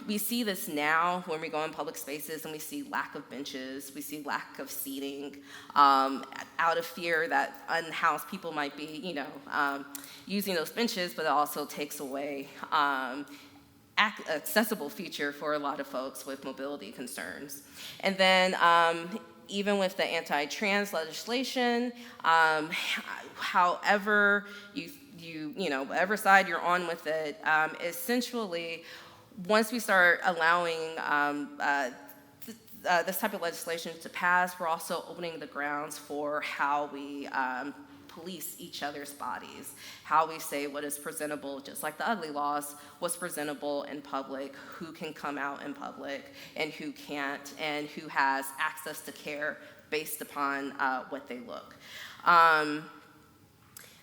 We see this now when we go in public spaces and we see lack of benches, we see lack of seating, out of fear that unhoused people might be, using those benches, but it also takes away accessible feature for a lot of folks with mobility concerns. And then even with the anti-trans legislation, however whatever side you're on with it, essentially, once we start allowing this type of legislation to pass, we're also opening the grounds for how we police each other's bodies, how we say what is presentable, just like the ugly laws, what's presentable in public, who can come out in public and who can't, and who has access to care based upon what they look.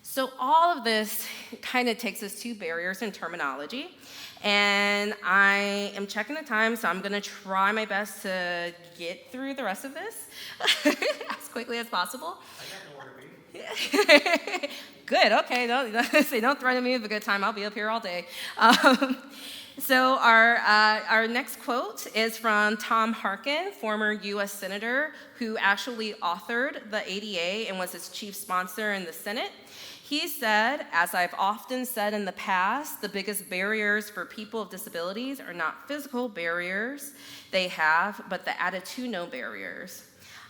So all of this kind of takes us to barriers in terminology. And I am checking the time, so I'm going to try my best to get through the rest of this as quickly as possible. I got nowhere to be. Good, okay. Don't threaten me with a good time. I'll be up here all day. So our next quote is from Tom Harkin, former U.S. Senator, who actually authored the ADA and was its chief sponsor in the Senate. He said, "As I've often said in the past, the biggest barriers for people with disabilities are not physical barriers they have, but the attitudinal barriers."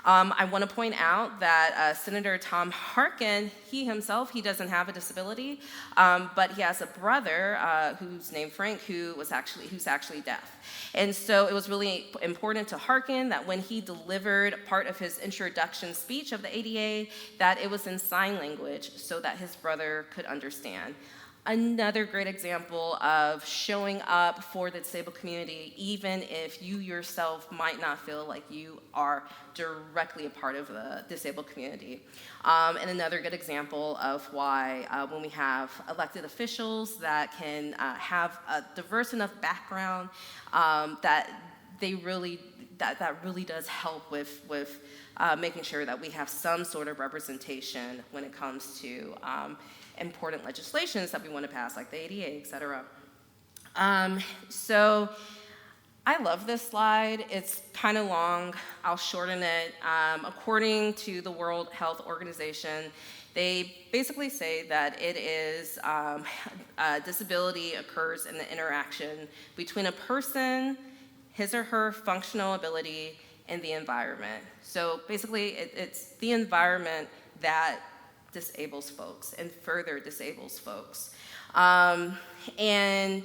I want to point out that Senator Tom Harkin, he doesn't have a disability, but he has a brother who's named Frank, who's actually deaf. And so it was really important to Harkin that when he delivered part of his introduction speech of the ADA, that it was in sign language so that his brother could understand. Another great example of showing up for the disabled community, even if you yourself might not feel like you are directly a part of the disabled community. And another good example of why when we have elected officials that can have a diverse enough background that really does help with making sure that we have some sort of representation when it comes to important legislations that we want to pass, like the ADA, et cetera. So I love this slide. It's kind of long. I'll shorten it. According to the World Health Organization, they basically say that it is disability occurs in the interaction between a person, his or her functional ability, and the environment. So basically, it's the environment that disables folks and further disables folks. And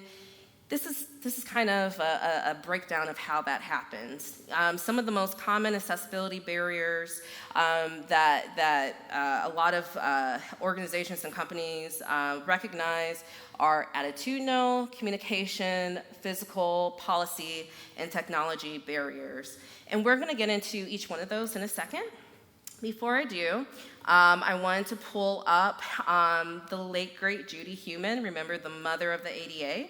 this is kind of a breakdown of how that happens. Some of the most common accessibility barriers that a lot of organizations and companies recognize are attitudinal, communication, physical, policy, and technology barriers. And we're going to get into each one of those in a second. Before I do, I wanted to pull up the late, great Judy Heumann, remember the mother of the ADA.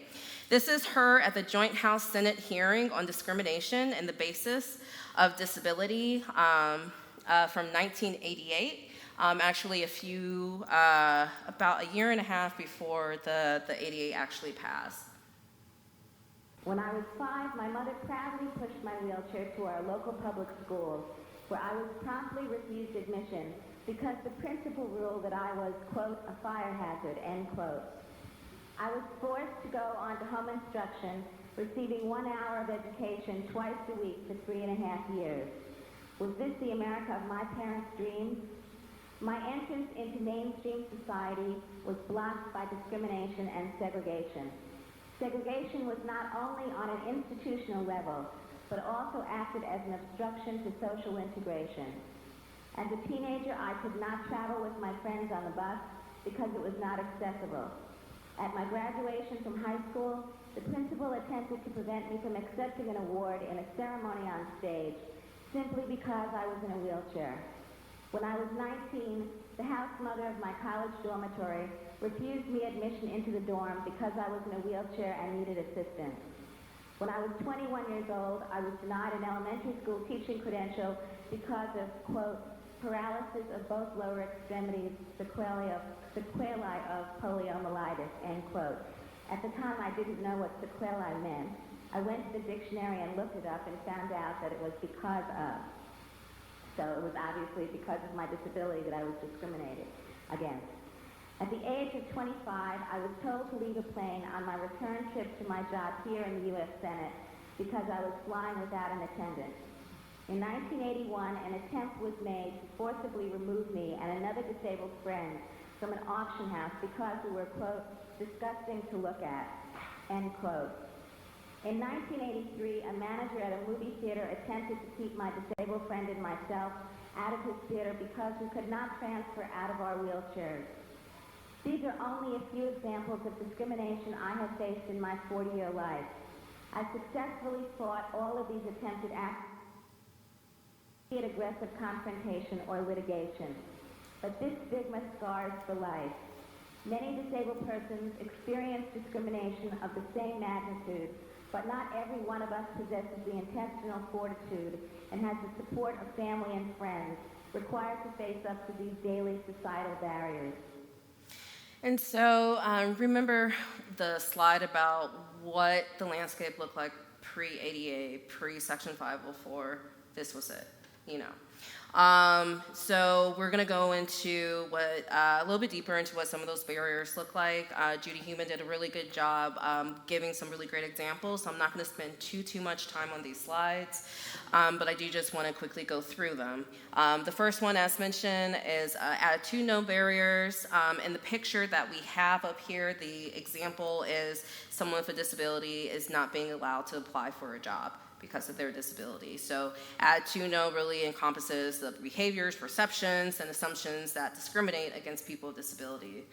This is her at the Joint House Senate hearing on discrimination and the basis of disability from 1988, actually about a year and a half before the ADA actually passed. When I was 5, my mother proudly pushed my wheelchair to our local public schools, where I was promptly refused admission because the principal ruled that I was, quote, a fire hazard, end quote. I was forced to go on to home instruction, receiving 1 hour of education twice a week for 3.5 years. Was this the America of my parents' dreams? My entrance into mainstream society was blocked by discrimination and segregation. Segregation was not only on an institutional level, but also acted as an obstruction to social integration. As a teenager, I could not travel with my friends on the bus because it was not accessible. At my graduation from high school, the principal attempted to prevent me from accepting an award in a ceremony on stage simply because I was in a wheelchair. When I was 19, the house mother of my college dormitory refused me admission into the dorm because I was in a wheelchair and needed assistance. When I was 21 years old, I was denied an elementary school teaching credential because of, quote, paralysis of both lower extremities, sequelae of poliomyelitis, end quote. At the time, I didn't know what sequelae meant. I went to the dictionary and looked it up and found out that it was because of. So it was obviously because of my disability that I was discriminated against. At the age of 25, I was told to leave a plane on my return trip to my job here in the U.S. Senate because I was flying without an attendant. In 1981, an attempt was made to forcibly remove me and another disabled friend from an auction house because we were, quote, disgusting to look at, end quote. In 1983, a manager at a movie theater attempted to keep my disabled friend and myself out of his theater because we could not transfer out of our wheelchairs. These are only a few examples of discrimination I have faced in my 40-year life. I successfully fought all of these attempted acts, be it aggressive confrontation or litigation. But this stigma scars for life. Many disabled persons experience discrimination of the same magnitude, but not every one of us possesses the intestinal fortitude and has the support of family and friends required to face up to these daily societal barriers. And so remember the slide about what the landscape looked like pre-ADA, pre-Section 504. This was it, you know. So we're going to go into a little bit deeper into what some of those barriers look like. Judy Human did a really good job giving some really great examples. So I'm not going to spend too much time on these slides, but I do just want to quickly go through them. The first one, as mentioned, is attitudinal barriers. In the picture that we have up here, the example is someone with a disability is not being allowed to apply for a job because of their disability. So attitudinal really encompasses the behaviors, perceptions, and assumptions that discriminate against people with disability,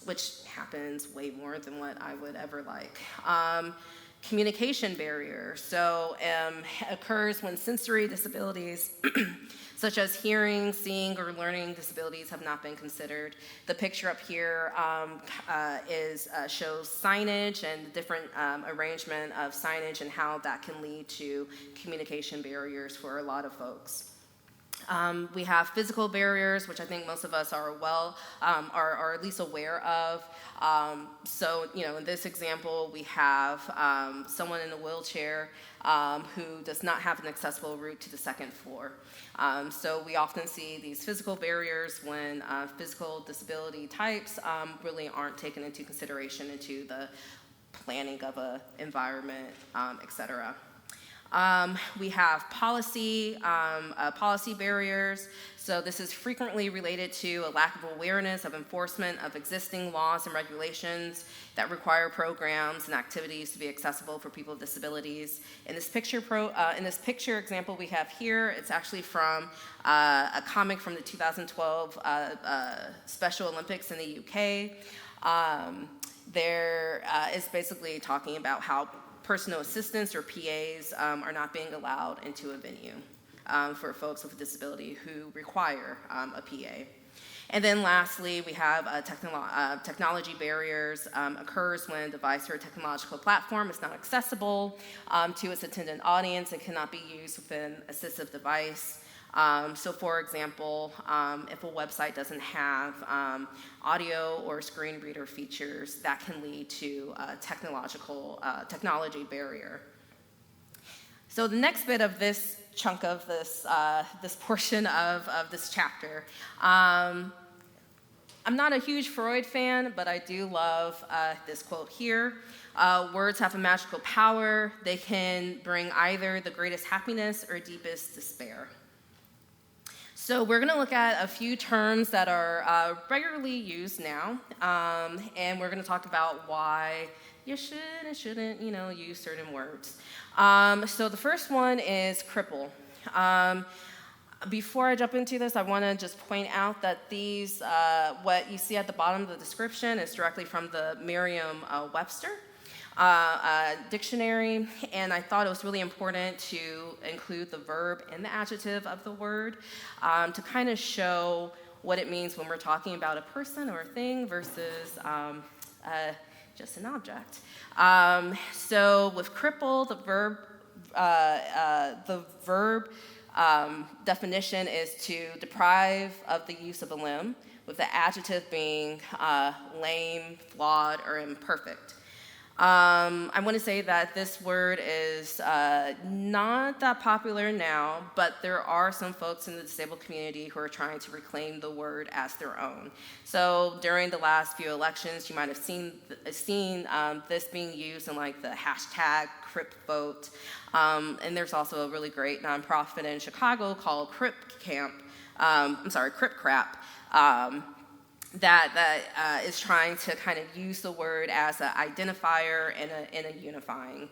which happens way more than what I would ever like. Communication barrier, so occurs when sensory disabilities such as hearing, seeing, or learning disabilities have not been considered. The picture up here shows signage and different arrangement of signage and how that can lead to communication barriers for a lot of folks. We have physical barriers, which I think most of us are are at least aware of. So, you know, in this example, we have someone in a wheelchair who does not have an accessible route to the second floor. So we often see these physical barriers when physical disability types really aren't taken into consideration into the planning of an environment, et cetera. We have policy barriers. So this is frequently related to a lack of awareness of enforcement of existing laws and regulations that require programs and activities to be accessible for people with disabilities. In this picture example we have here, it's actually from a comic from the 2012 Special Olympics in the UK. There is basically talking about how personal assistants or PAs are not being allowed into a venue for folks with a disability who require a PA. And then lastly, we have technology barriers occurs when a device or a technological platform is not accessible to its intended audience and cannot be used with an assistive device. So for example, if a website doesn't have audio or screen reader features, that can lead to a technology barrier. So the next bit of this chunk of this portion of this chapter, I'm not a huge Freud fan, but I do love this quote here. Words have a magical power. They can bring either the greatest happiness or deepest despair. So we're going to look at a few terms that are regularly used now, and we're going to talk about why you should and shouldn't, use certain words. So the first one is cripple. Before I jump into this, I want to just point out that these, what you see at the bottom of the description is directly from the Merriam-Webster dictionary, and I thought it was really important to include the verb and the adjective of the word to kind of show what it means when we're talking about a person or a thing versus just an object. So with cripple, the verb definition is to deprive of the use of a limb, with the adjective being lame, flawed, or imperfect. I want to say that this word is not that popular now, but there are some folks in the disabled community who are trying to reclaim the word as their own. So during the last few elections, you might have seen this being used in like the hashtag CripVote. And there's also a really great nonprofit in Chicago called Crip Crap. That is trying to kind of use the word as an identifier and a unifying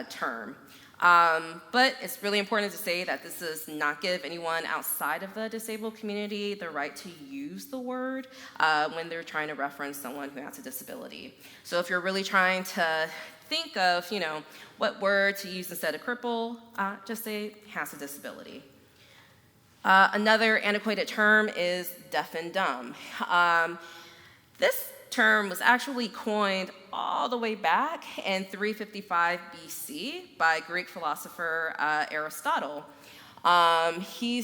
term. But it's really important to say that this does not give anyone outside of the disabled community the right to use the word when they're trying to reference someone who has a disability. So if you're really trying to think of, what word to use instead of cripple, just say has a disability. Another antiquated term is deaf and dumb. This term was actually coined all the way back in 355 BC by Greek philosopher Aristotle. He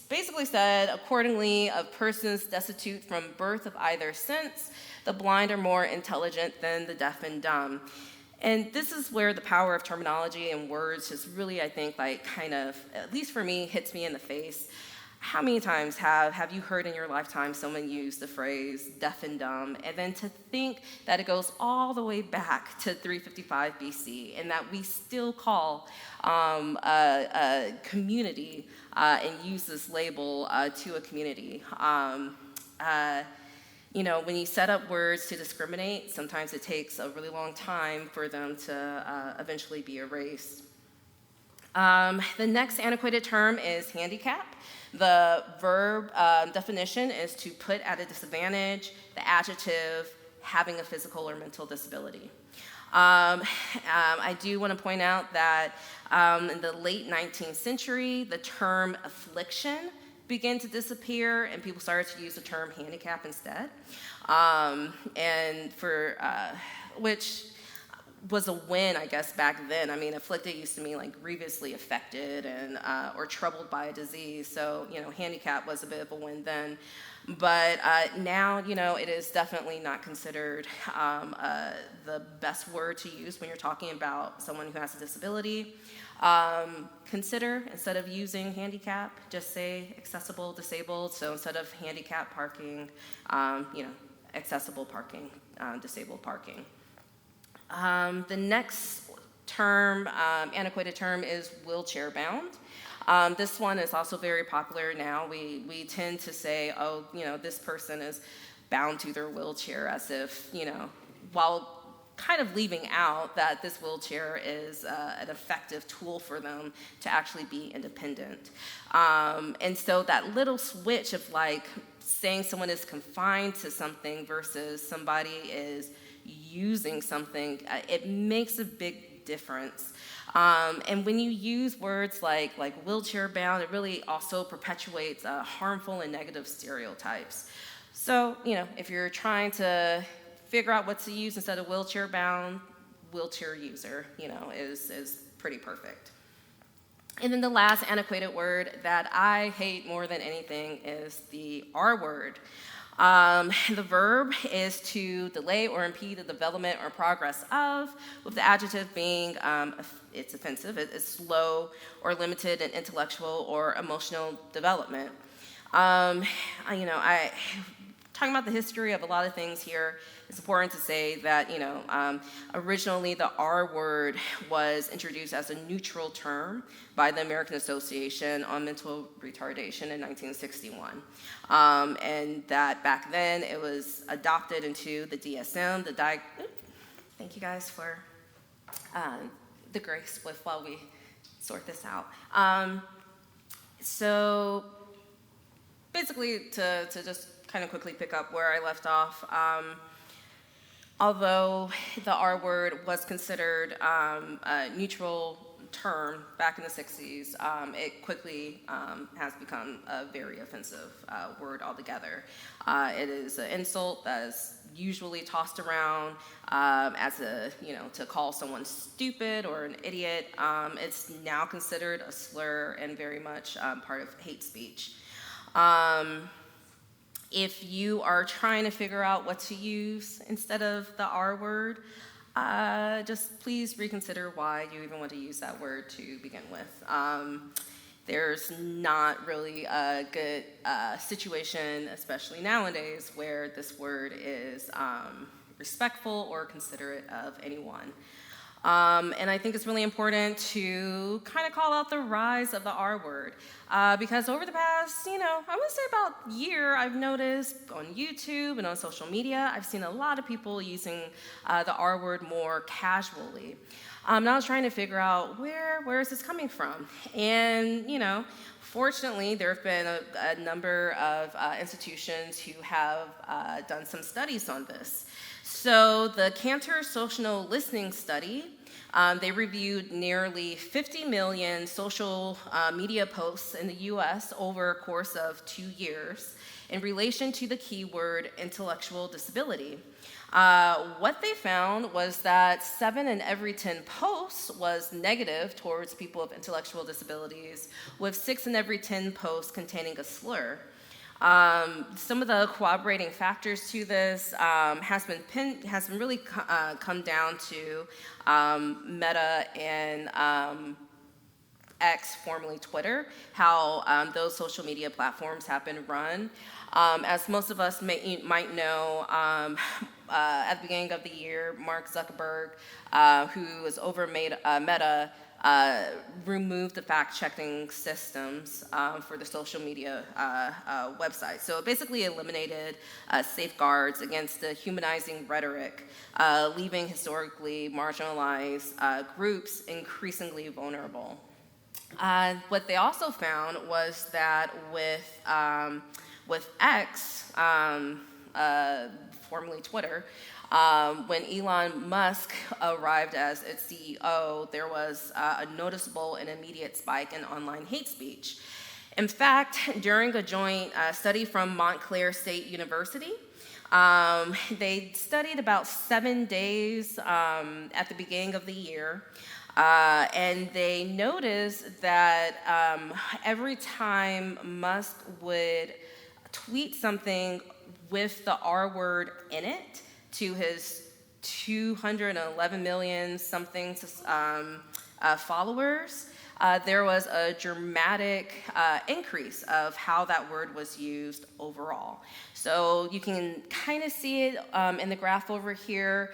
basically said, accordingly, of persons destitute from birth of either sense, the blind are more intelligent than the deaf and dumb. And this is where the power of terminology and words just really, I think, kind of, at least for me, hits me in the face. How many times have you heard in your lifetime someone use the phrase deaf and dumb, and then to think that it goes all the way back to 355 BC and that we still call a community and use this label to a community. When you set up words to discriminate, sometimes it takes a really long time for them to eventually be erased. The next antiquated term is handicap. The verb definition is to put at a disadvantage, the adjective, having a physical or mental disability. I do want to point out that in the late 19th century, the term affliction began to disappear, and people started to use the term handicap instead, which was a win, I guess, back then. I mean, afflicted used to mean grievously affected and or troubled by a disease. So, handicap was a bit of a win then. But now, it is definitely not considered the best word to use when you're talking about someone who has a disability. Consider, instead of using handicap, just say accessible, disabled. So instead of handicap parking, accessible parking, disabled parking. The next term, antiquated term, is wheelchair bound. This one is also very popular now. We tend to say, this person is bound to their wheelchair, as if, while kind of leaving out that this wheelchair is an effective tool for them to actually be independent. And so that little switch of saying someone is confined to something versus somebody is using something, it makes a big difference. And when you use words like wheelchair bound, it really also perpetuates harmful and negative stereotypes. So, if you're trying to figure out what to use instead of wheelchair bound, wheelchair user, is pretty perfect. And then the last antiquated word that I hate more than anything is the R word. The verb is to delay or impede the development or progress of, with the adjective being it's offensive, it's slow or limited in intellectual or emotional development. Talking about the history of a lot of things here, it's important to say that, originally the R word was introduced as a neutral term by the American Association on Mental Retardation in 1961. And that back then it was adopted into the DSM, thank you guys for the grace with while we sort this out. So basically to just kind of quickly pick up where I left off, although the R word was considered a neutral term back in the 60s, it quickly has become a very offensive word altogether. It is an insult that is usually tossed around as to call someone stupid or an idiot. It's now considered a slur and very much part of hate speech. If you are trying to figure out what to use instead of the R word, just please reconsider why you even want to use that word to begin with. There's not really a good situation, especially nowadays, where this word is respectful or considerate of anyone. And I think it's really important to kind of call out the rise of the R word. Because over the past, I would say about year, I've noticed on YouTube and on social media, I've seen a lot of people using the R word more casually. And I was trying to figure out where is this coming from? And, fortunately, there have been a number of institutions who have done some studies on this. So the Cantor Social Listening Study, they reviewed nearly 50 million social media posts in the US over a course of 2 years in relation to the keyword intellectual disability. What they found was that 7 in every 10 posts was negative towards people with intellectual disabilities, with 6 in every 10 posts containing a slur. Some of the corroborating factors to this has been really come down to Meta and X, formerly Twitter, how those social media platforms have been run. As most of us might know, at the beginning of the year, Mark Zuckerberg, who was over Meta, removed the fact-checking systems for the social media website. So it basically eliminated safeguards against the humanizing rhetoric, leaving historically marginalized groups increasingly vulnerable. What they also found was that with X, formerly Twitter, when Elon Musk arrived as its CEO, there was a noticeable and immediate spike in online hate speech. In fact, during a joint study from Montclair State University, they studied about 7 days at the beginning of the year, and they noticed that every time Musk would tweet something with the R word in it to his 211 million something followers, there was a dramatic increase of how that word was used overall. So you can kind of see it in the graph over here.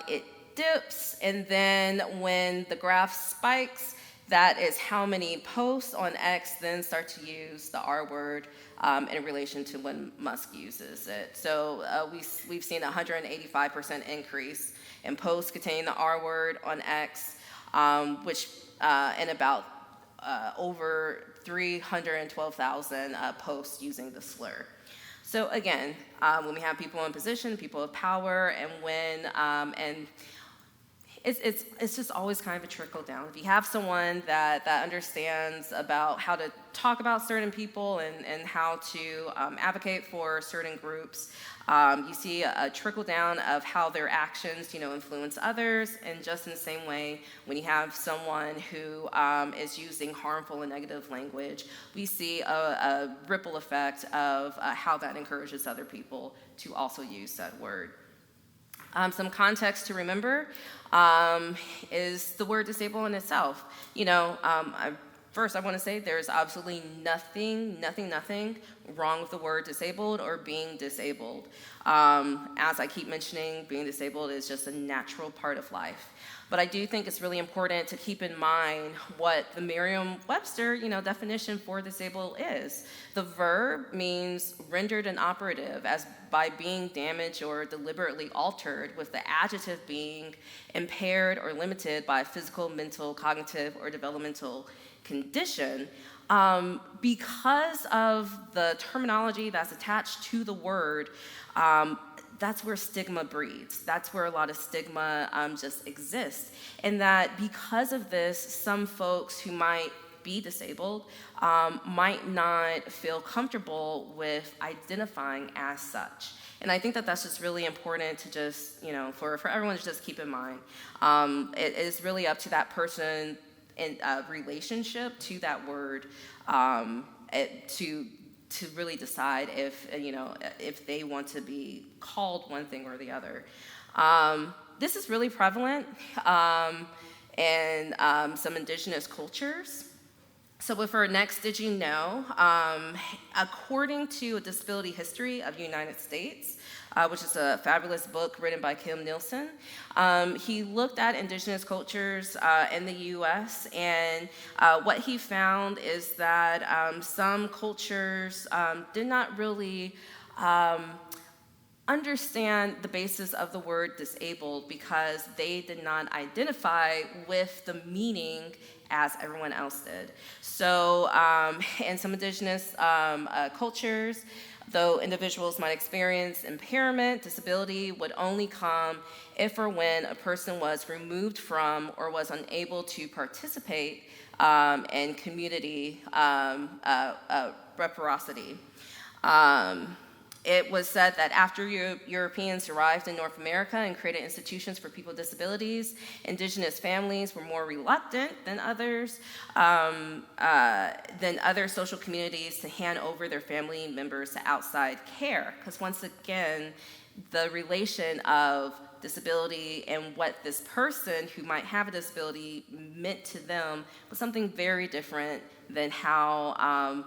It dips, and then when the graph spikes, that is how many posts on X then start to use the R word in relation to when Musk uses it. So we've seen a 185% increase in posts containing the R word on X, which and about over 312,000 posts using the slur. So again, when we have people in position, people of power, and when it's just always kind of a trickle down. If you have someone that understands about how to talk about certain people and how to advocate for certain groups, you see a trickle down of how their actions, influence others. And just in the same way, when you have someone who is using harmful and negative language, we see a ripple effect of how that encourages other people to also use that word. Some context to remember is the word disabled in itself. First, I want to say there's absolutely nothing wrong with the word disabled or being disabled. As I keep mentioning, being disabled is just a natural part of life. But I do think it's really important to keep in mind what the Merriam-Webster, definition for disabled is. The verb means rendered inoperative as by being damaged or deliberately altered, with the adjective being impaired or limited by physical, mental, cognitive, or developmental condition. Because of the terminology that's attached to the word, that's where stigma breeds. That's where a lot of stigma just exists. And that because of this, some folks who might be disabled might not feel comfortable with identifying as such. And I think that that's just really important to just, for everyone to just keep in mind. It is really up to that person in relationship to that word to really decide if they want to be called one thing or the other. This is really prevalent in some indigenous cultures. So with our next Did You Know, according to A Disability History of the United States, which is a fabulous book written by Kim Nielsen, he looked at indigenous cultures in the U.S., and what he found is that some cultures did not really understand the basis of the word disabled because they did not identify with the meaning as everyone else did. So in some indigenous cultures, though individuals might experience impairment, disability would only come if or when a person was removed from or was unable to participate in community reciprocity. It was said that after Europeans arrived in North America and created institutions for people with disabilities, indigenous families were more reluctant than other social communities to hand over their family members to outside care. Because once again, the relation of disability and what this person who might have a disability meant to them was something very different than how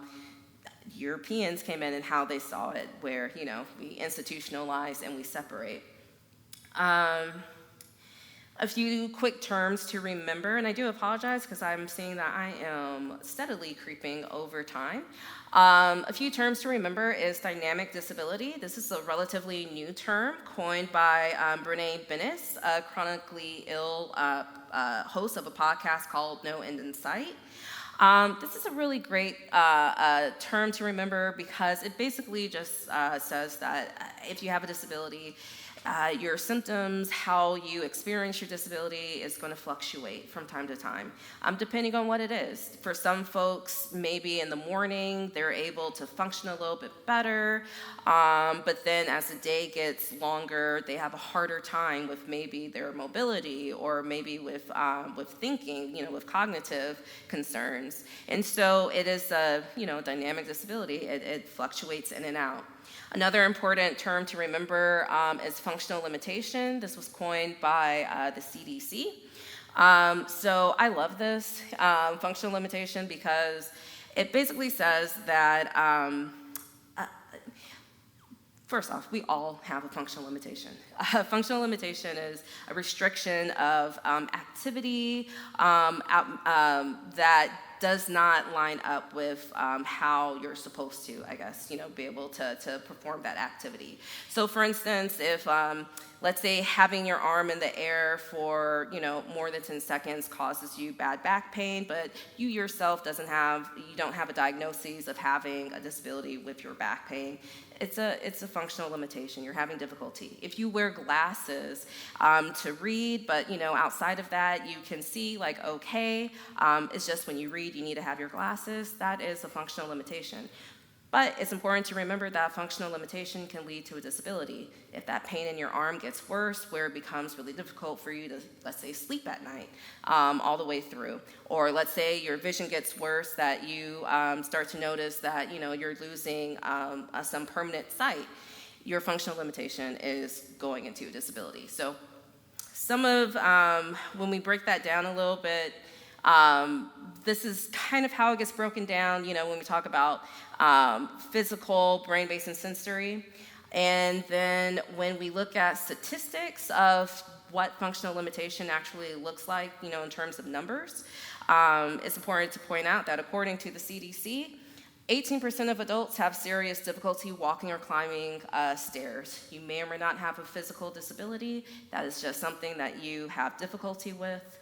Europeans came in and how they saw it, where, we institutionalize and we separate. A few quick terms to remember, and I do apologize because I'm seeing that I am steadily creeping over time. A few terms to remember is dynamic disability. This is a relatively new term coined by Brene Bennis, a chronically ill host of a podcast called No End in Sight. This is a really great term to remember because it basically just says that if you have a disability, your symptoms, how you experience your disability is going to fluctuate from time to time, depending on what it is. For some folks, maybe in the morning, they're able to function a little bit better, but then as the day gets longer, they have a harder time with maybe their mobility or maybe with thinking, with cognitive concerns. And so it is a, dynamic disability. It fluctuates in and out. Another important term to remember is functional limitation. This was coined by the CDC. So I love this, functional limitation, because it basically says that, first off, we all have a functional limitation. Functional limitation is a restriction of activity that does not line up with how you're supposed to, be able to perform that activity. So for instance, if, let's say having your arm in the air for, more than 10 seconds causes you bad back pain, but you yourself you don't have a diagnosis of having a disability with your back pain, it's a functional limitation. You're having difficulty. If you wear glasses to read, but outside of that you can see okay, it's just when you read you need to have your glasses, that is a functional limitation. But it's important to remember that functional limitation can lead to a disability. If that pain in your arm gets worse, where it becomes really difficult for you to, let's say, sleep at night all the way through. Or let's say your vision gets worse, that you start to notice that you're losing some permanent sight. Your functional limitation is going into a disability. So some of, when we break that down a little bit, this is kind of how it gets broken down, when we talk about physical, brain-based, and sensory. And then when we look at statistics of what functional limitation actually looks like, in terms of numbers, it's important to point out that according to the CDC, 18% of adults have serious difficulty walking or climbing stairs. You may or may not have a physical disability. That is just something that you have difficulty with.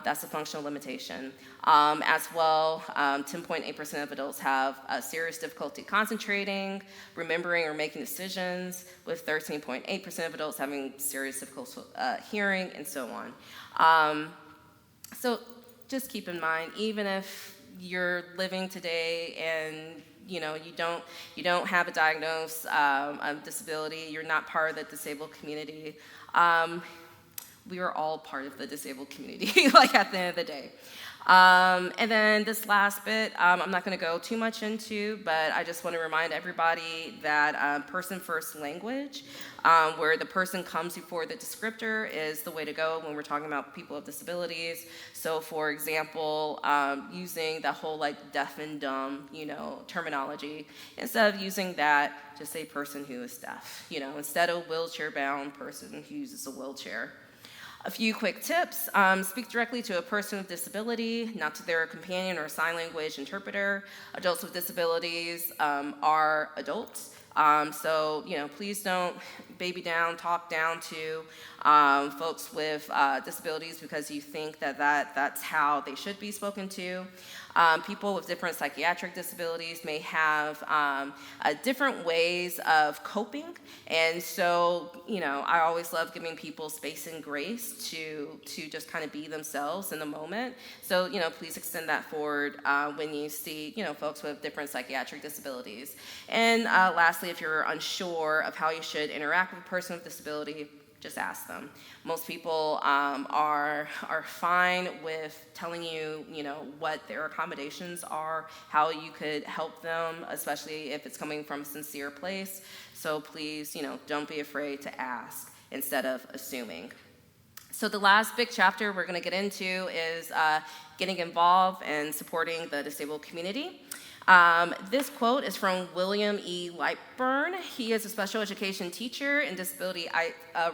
That's a functional limitation. As well, 10.8% of adults have serious difficulty concentrating, remembering, or making decisions, with 13.8% of adults having serious difficulty hearing, and so on. So just keep in mind, even if you're living today and you don't have a diagnosed disability, you're not part of the disabled community, we are all part of the disabled community, at the end of the day. And then this last bit, I'm not going to go too much into, but I just want to remind everybody that person-first language, where the person comes before the descriptor, is the way to go when we're talking about people with disabilities. So, for example, using the whole like deaf and dumb, terminology, instead of using that, just say person who is deaf. Instead of wheelchair-bound person who uses a wheelchair. A few quick tips. Speak directly to a person with disability, not to their companion or sign language interpreter. Adults with disabilities are adults. So, please don't baby down, talk down to folks with disabilities because you think that's how they should be spoken to. People with different psychiatric disabilities may have different ways of coping. And so, I always love giving people space and grace to just kind of be themselves in the moment. So, please extend that forward when you see, folks with different psychiatric disabilities. And lastly, if you're unsure of how you should interact with a person with disability, just ask them. Most people are fine with telling you, what their accommodations are, how you could help them, especially if it's coming from a sincere place. So please, don't be afraid to ask instead of assuming. So the last big chapter we're going to get into is getting involved and supporting the disabled community. This quote is from William E. Lightburn. He is a special education teacher and disability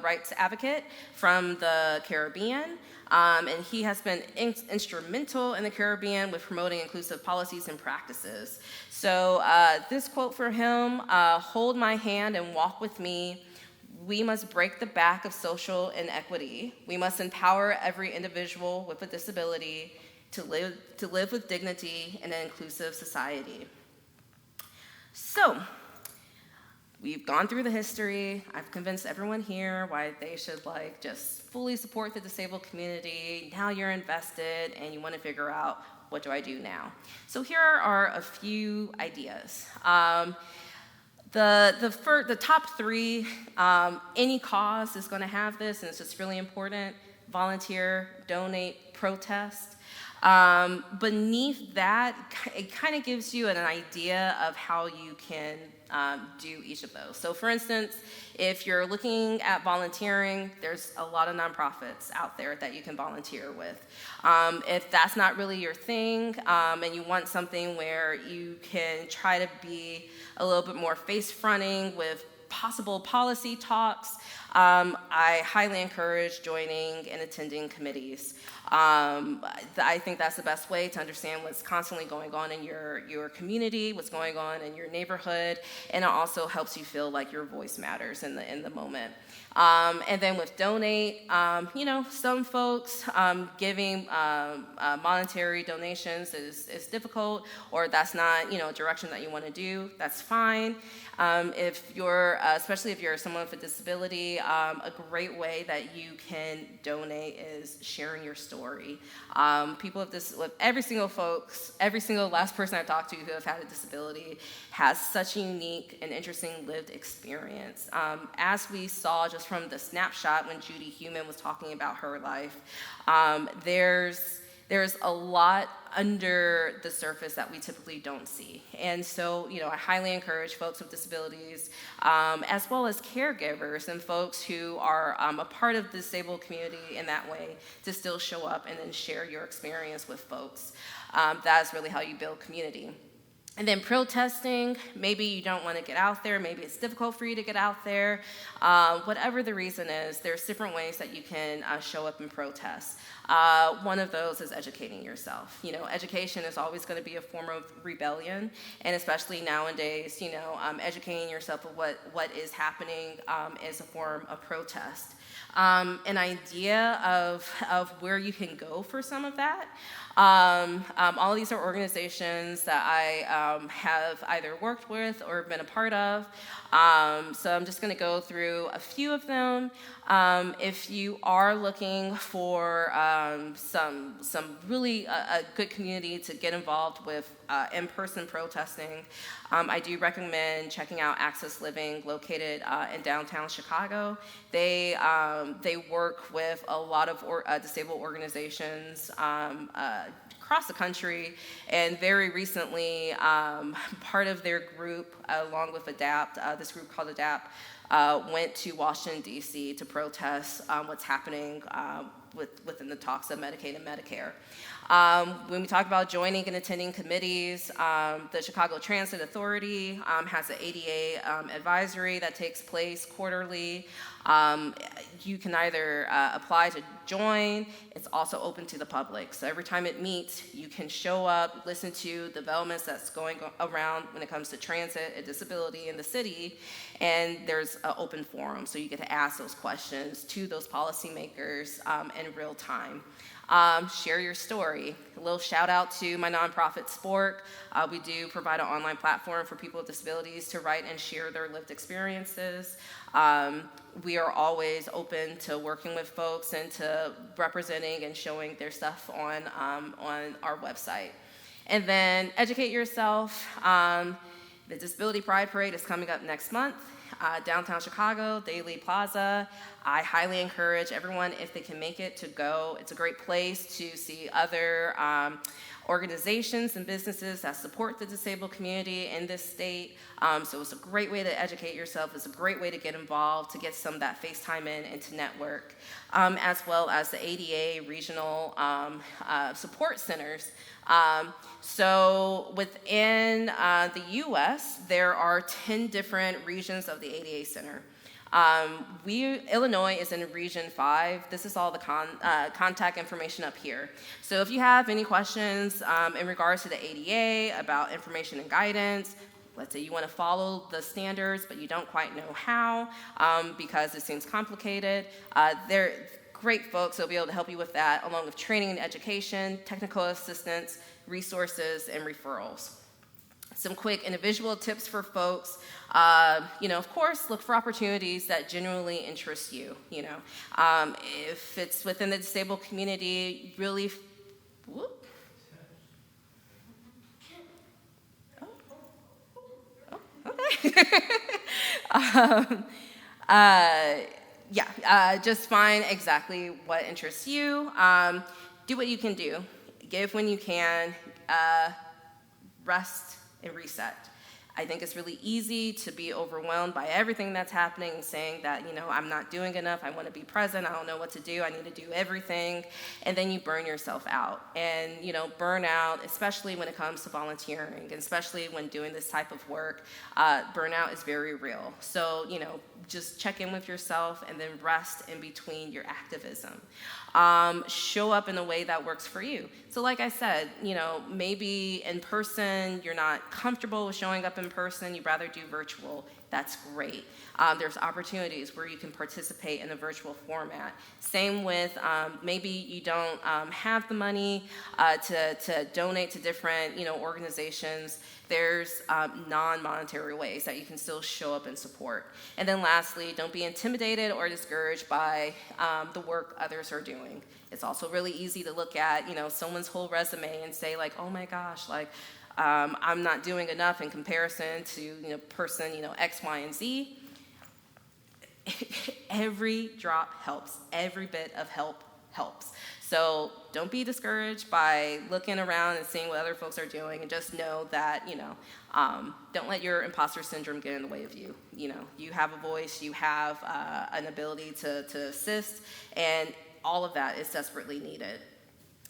rights advocate from the Caribbean. And he has been instrumental in the Caribbean with promoting inclusive policies and practices. So this quote for him, hold my hand and walk with me. We must break the back of social inequity. We must empower every individual with a disability to live with dignity in an inclusive society. So, we've gone through the history. I've convinced everyone here why they should just fully support the disabled community. Now you're invested and you want to figure out, what do I do now? So here are a few ideas. The top three, any cause is going to have this, and it's just really important. Volunteer, donate, protest. Beneath that, it kind of gives you an idea of how you can do each of those. So for instance, if you're looking at volunteering, there's a lot of nonprofits out there that you can volunteer with. If that's not really your thing, and you want something where you can try to be a little bit more face-fronting with possible policy talks, I highly encourage joining and attending committees. I think that's the best way to understand what's constantly going on in your community, what's going on in your neighborhood, and it also helps you feel like your voice matters in the moment. And then with donate, some folks giving monetary donations is difficult, or that's not a direction that you want to do. That's fine. If you're, especially if you're someone with a disability, a great way that you can donate is sharing your story. People with every single last person I talked to who have had a disability has such a unique and interesting lived experience. As we saw just from the snapshot when Judy Heumann was talking about her life, there's a lot under the surface that we typically don't see. And so, I highly encourage folks with disabilities, as well as caregivers and folks who are a part of the disabled community in that way, to still show up and then share your experience with folks. That's really how you build community. And then protesting, maybe you don't want to get out there, maybe it's difficult for you to get out there. Whatever the reason is, there's different ways that you can show up and protest. One of those is educating yourself. Education is always going to be a form of rebellion, and especially nowadays, educating yourself of what is happening is a form of protest. An idea of where you can go for some of that. All of these are organizations that I have either worked with or been a part of. So I'm just going to go through a few of them. If you are looking for some really a good community to get involved with in-person protesting, I do recommend checking out Access Living, located in downtown Chicago. They work with a lot of disabled organizations, across the country, and very recently, part of their group, along with ADAPT, this group called ADAPT, went to Washington, D.C. to protest what's happening within the talks of Medicaid and Medicare. When we talk about joining and attending committees, the Chicago Transit Authority has an ADA advisory that takes place quarterly. You can either apply to join. It's also open to the public. So every time it meets, you can show up, listen to developments that's going around when it comes to transit and disability in the city, and there's an open forum. So you get to ask those questions to those policymakers in real time. Share your story. A little shout out to my nonprofit SPORK. We do provide an online platform for people with disabilities to write and share their lived experiences. We are always open to working with folks and to representing and showing their stuff on our website. And then educate yourself. The Disability Pride Parade is coming up next month. Downtown Chicago, Daly Plaza. I highly encourage everyone, if they can make it, to go. It's a great place to see other organizations and businesses that support the disabled community in this state. So it's a great way to educate yourself. It's a great way to get involved, to get some of that face time in and to network, as well as the ADA regional support centers. So within the U.S., there are 10 different regions of the ADA Center. Illinois is in Region 5. This is all the contact information up here. So if you have any questions in regards to the ADA, about information and guidance, let's say you want to follow the standards, but you don't quite know how because it seems complicated, they're great folks. They'll be able to help you with that, along with training and education, technical assistance, resources, and referrals. Some quick individual tips for folks. Of course, look for opportunities that genuinely interest you. If it's within the disabled community, really, whoop. Okay. Just find exactly what interests you. Do what you can do. Give when you can. Rest and reset. I think it's really easy to be overwhelmed by everything that's happening and saying that, I'm not doing enough, I want to be present, I don't know what to do, I need to do everything, and then you burn yourself out. And, burnout, especially when it comes to volunteering, and especially when doing this type of work, burnout is very real. So, just check in with yourself and then rest in between your activism. Show up in a way that works for you. So like I said, maybe in person, you're not comfortable with showing up in person, you'd rather do virtual. That's great. There's opportunities where you can participate in a virtual format. Same with maybe you don't have the money to donate to different organizations. There's non-monetary ways that you can still show up and support. And then lastly, don't be intimidated or discouraged by the work others are doing. It's also really easy to look at someone's whole resume and say like, oh my gosh, like I'm not doing enough in comparison to person X, Y, and Z. Every drop helps. Every bit of help helps. So don't be discouraged by looking around and seeing what other folks are doing, and just know that don't let your imposter syndrome get in the way of you. You have a voice, you have an ability to assist, and all of that is desperately needed.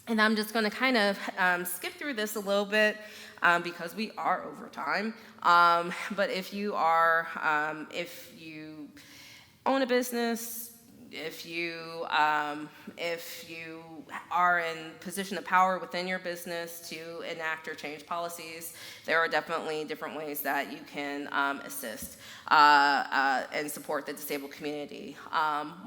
And I'm just going to kind of skip through this a little bit because we are over time. But if you own a business, if you are in position of power within your business to enact or change policies, there are definitely different ways that you can assist and support the disabled community.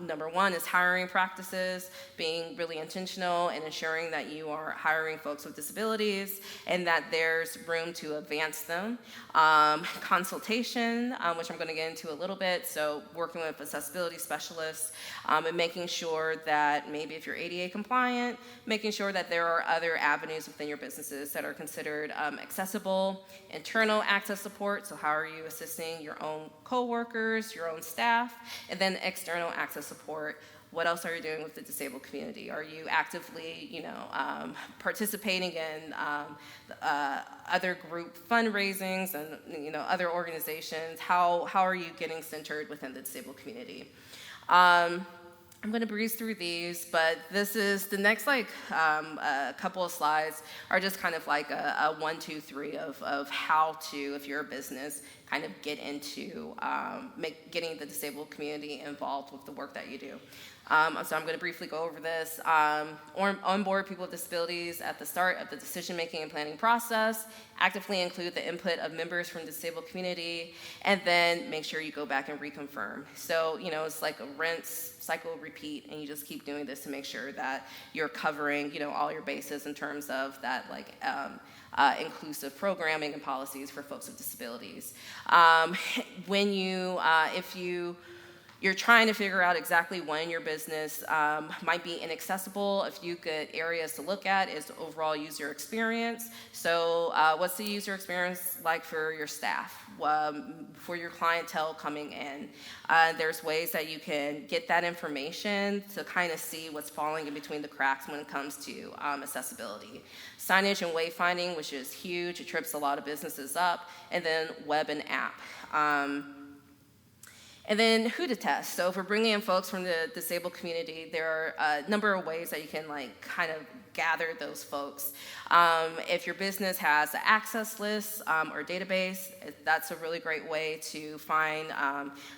Number one is hiring practices, being really intentional and ensuring that you are hiring folks with disabilities and that there's room to advance them. Consultation, which I'm going to get into a little bit, so working with accessibility specialists and making sure that maybe if you're ADA compliant, making sure that there are other avenues within your businesses that are considered accessible. Internal access support, so how are you assisting your own coworkers, your own staff, and then external access support, what else are you doing with the disabled community? Are you actively, participating in other group fundraisings and, other organizations? How are you getting centered within the disabled community? I'm going to breeze through these, but this is the next a couple of slides are just kind of like a 1, 2, 3 of how to, if you're a business, kind of get into getting the disabled community involved with the work that you do. So I'm going to briefly go over this. Onboard people with disabilities at the start of the decision-making and planning process. Actively include the input of members from the disabled community, and then make sure you go back and reconfirm. So, it's like a rinse, cycle, repeat, and you just keep doing this to make sure that you're covering, all your bases in terms of that, inclusive programming and policies for folks with disabilities. If you're trying to figure out exactly when your business might be inaccessible, a few good areas to look at is the overall user experience. So what's the user experience like for your staff, for your clientele coming in? There's ways that you can get that information to kind of see what's falling in between the cracks when it comes to accessibility. Signage and wayfinding, which is huge, it trips a lot of businesses up, and then web and app. And then who to test. So if we're bringing in folks from the disabled community, there are a number of ways that you can kind of gather those folks. If your business has an access list or database, that's a really great way to find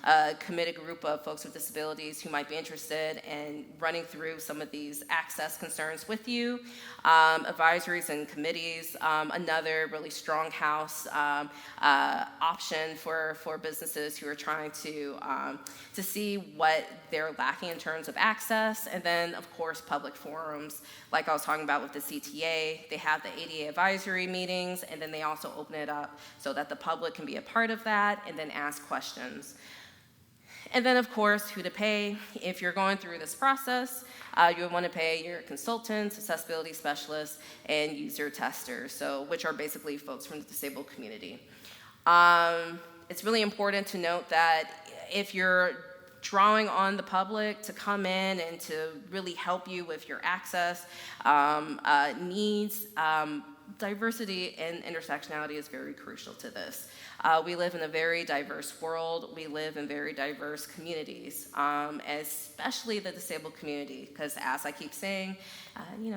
a committed group of folks with disabilities who might be interested in running through some of these access concerns with you. Advisories and committees, another really strong house option for businesses who are trying to see what they're lacking in terms of access. And then, of course, public forums, like I was talking about with the CTA. They have the ADA advisory meetings, and then they also open it up so that the public can be a part of that and then ask questions. And then, of course, who to pay. If you're going through this process, you would want to pay your consultants, accessibility specialists, and user testers, which are basically folks from the disabled community. It's really important to note that if you're drawing on the public to come in and to really help you with your access needs, diversity and intersectionality is very crucial to this. We live in a very diverse world. We live in very diverse communities, especially the disabled community, because as I keep saying,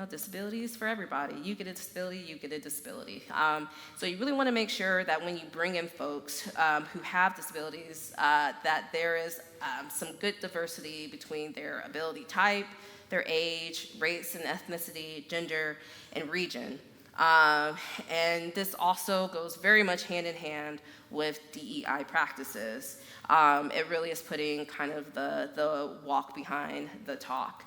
disability is for everybody. You get a disability, you get a disability. So you really want to make sure that when you bring in folks who have disabilities, that there is some good diversity between their ability type, their age, race and ethnicity, gender, and region. And this also goes very much hand in hand with DEI practices. It really is putting kind of the walk behind the talk.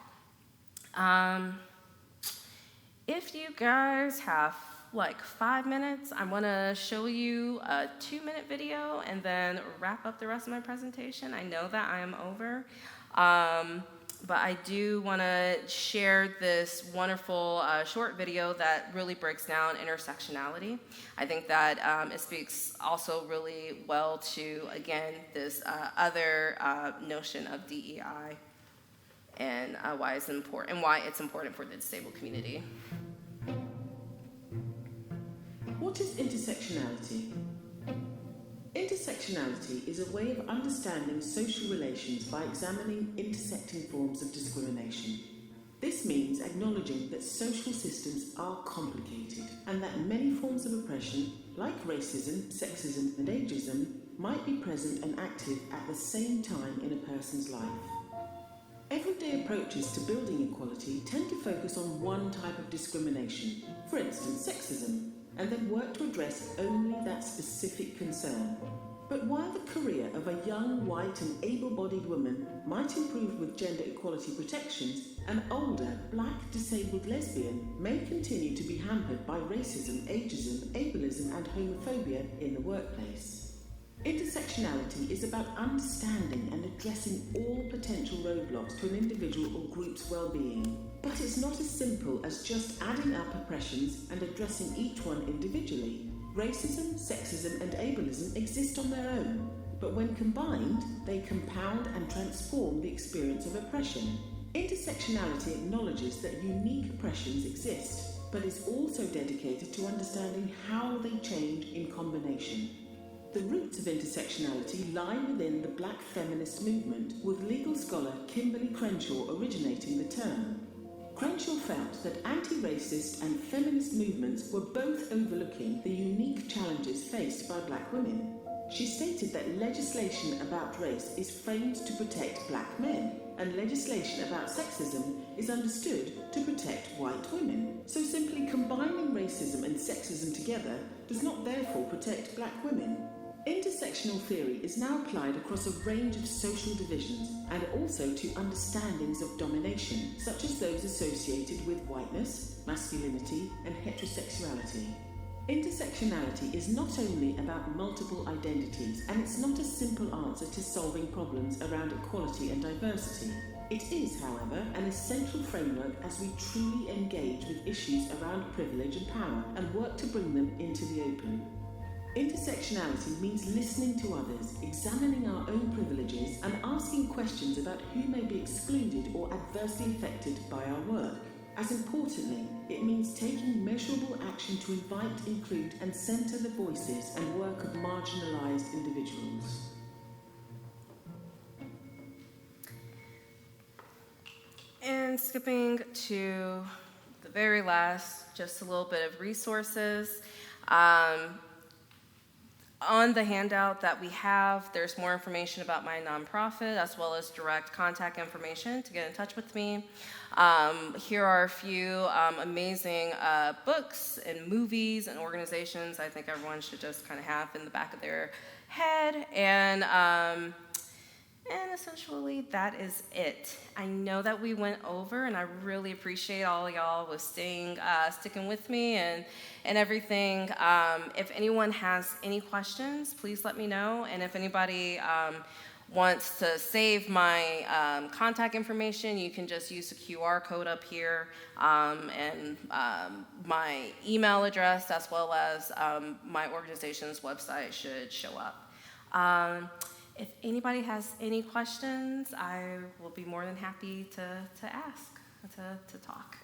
If you guys have 5 minutes, I want to show you a 2-minute video and then wrap up the rest of my presentation. I know that I am over. But I do want to share this wonderful short video that really breaks down intersectionality. I think that it speaks also really well to, again, this other notion of DEI and why it's important for the disabled community. What is intersectionality? Intersectionality is a way of understanding social relations by examining intersecting forms of discrimination. This means acknowledging that social systems are complicated and that many forms of oppression, like racism, sexism, and ageism, might be present and active at the same time in a person's life. Everyday approaches to building equality tend to focus on one type of discrimination, for instance, sexism, and then work to address only that specific concern. But while the career of a young, white and able-bodied woman might improve with gender equality protections, an older, black, disabled lesbian may continue to be hampered by racism, ageism, ableism and homophobia in the workplace. Intersectionality is about understanding and addressing all potential roadblocks to an individual or group's well-being. But it's not as simple as just adding up oppressions and addressing each one individually. Racism, sexism and ableism exist on their own, but when combined, they compound and transform the experience of oppression. Intersectionality acknowledges that unique oppressions exist, but is also dedicated to understanding how they change in combination. The roots of intersectionality lie within the Black feminist movement, with legal scholar Kimberly Crenshaw originating the term. Crenshaw felt that anti-racist and feminist movements were both overlooking the unique challenges faced by Black women. She stated that legislation about race is framed to protect Black men, and legislation about sexism is understood to protect white women. So simply combining racism and sexism together does not therefore protect Black women. Intersectional theory is now applied across a range of social divisions and also to understandings of domination, such as those associated with whiteness, masculinity, and heterosexuality. Intersectionality is not only about multiple identities, and it's not a simple answer to solving problems around equality and diversity. It is, however, an essential framework as we truly engage with issues around privilege and power and work to bring them into the open. Intersectionality means listening to others, examining our own privileges, and asking questions about who may be excluded or adversely affected by our work. As importantly, it means taking measurable action to invite, include, and centre the voices and work of marginalised individuals. And skipping to the very last, just a little bit of resources. On the handout that we have, there's more information about my nonprofit as well as direct contact information to get in touch with me. Here are a few amazing books and movies and organizations I think everyone should just kind of have in the back of their head. And essentially, that is it. I know that we went over, and I really appreciate all of y'all with sticking with me and everything. If anyone has any questions, please let me know. And if anybody wants to save my contact information, you can just use the QR code up here, and my email address as well as my organization's website should show up. If anybody has any questions, I will be more than happy to ask, to talk.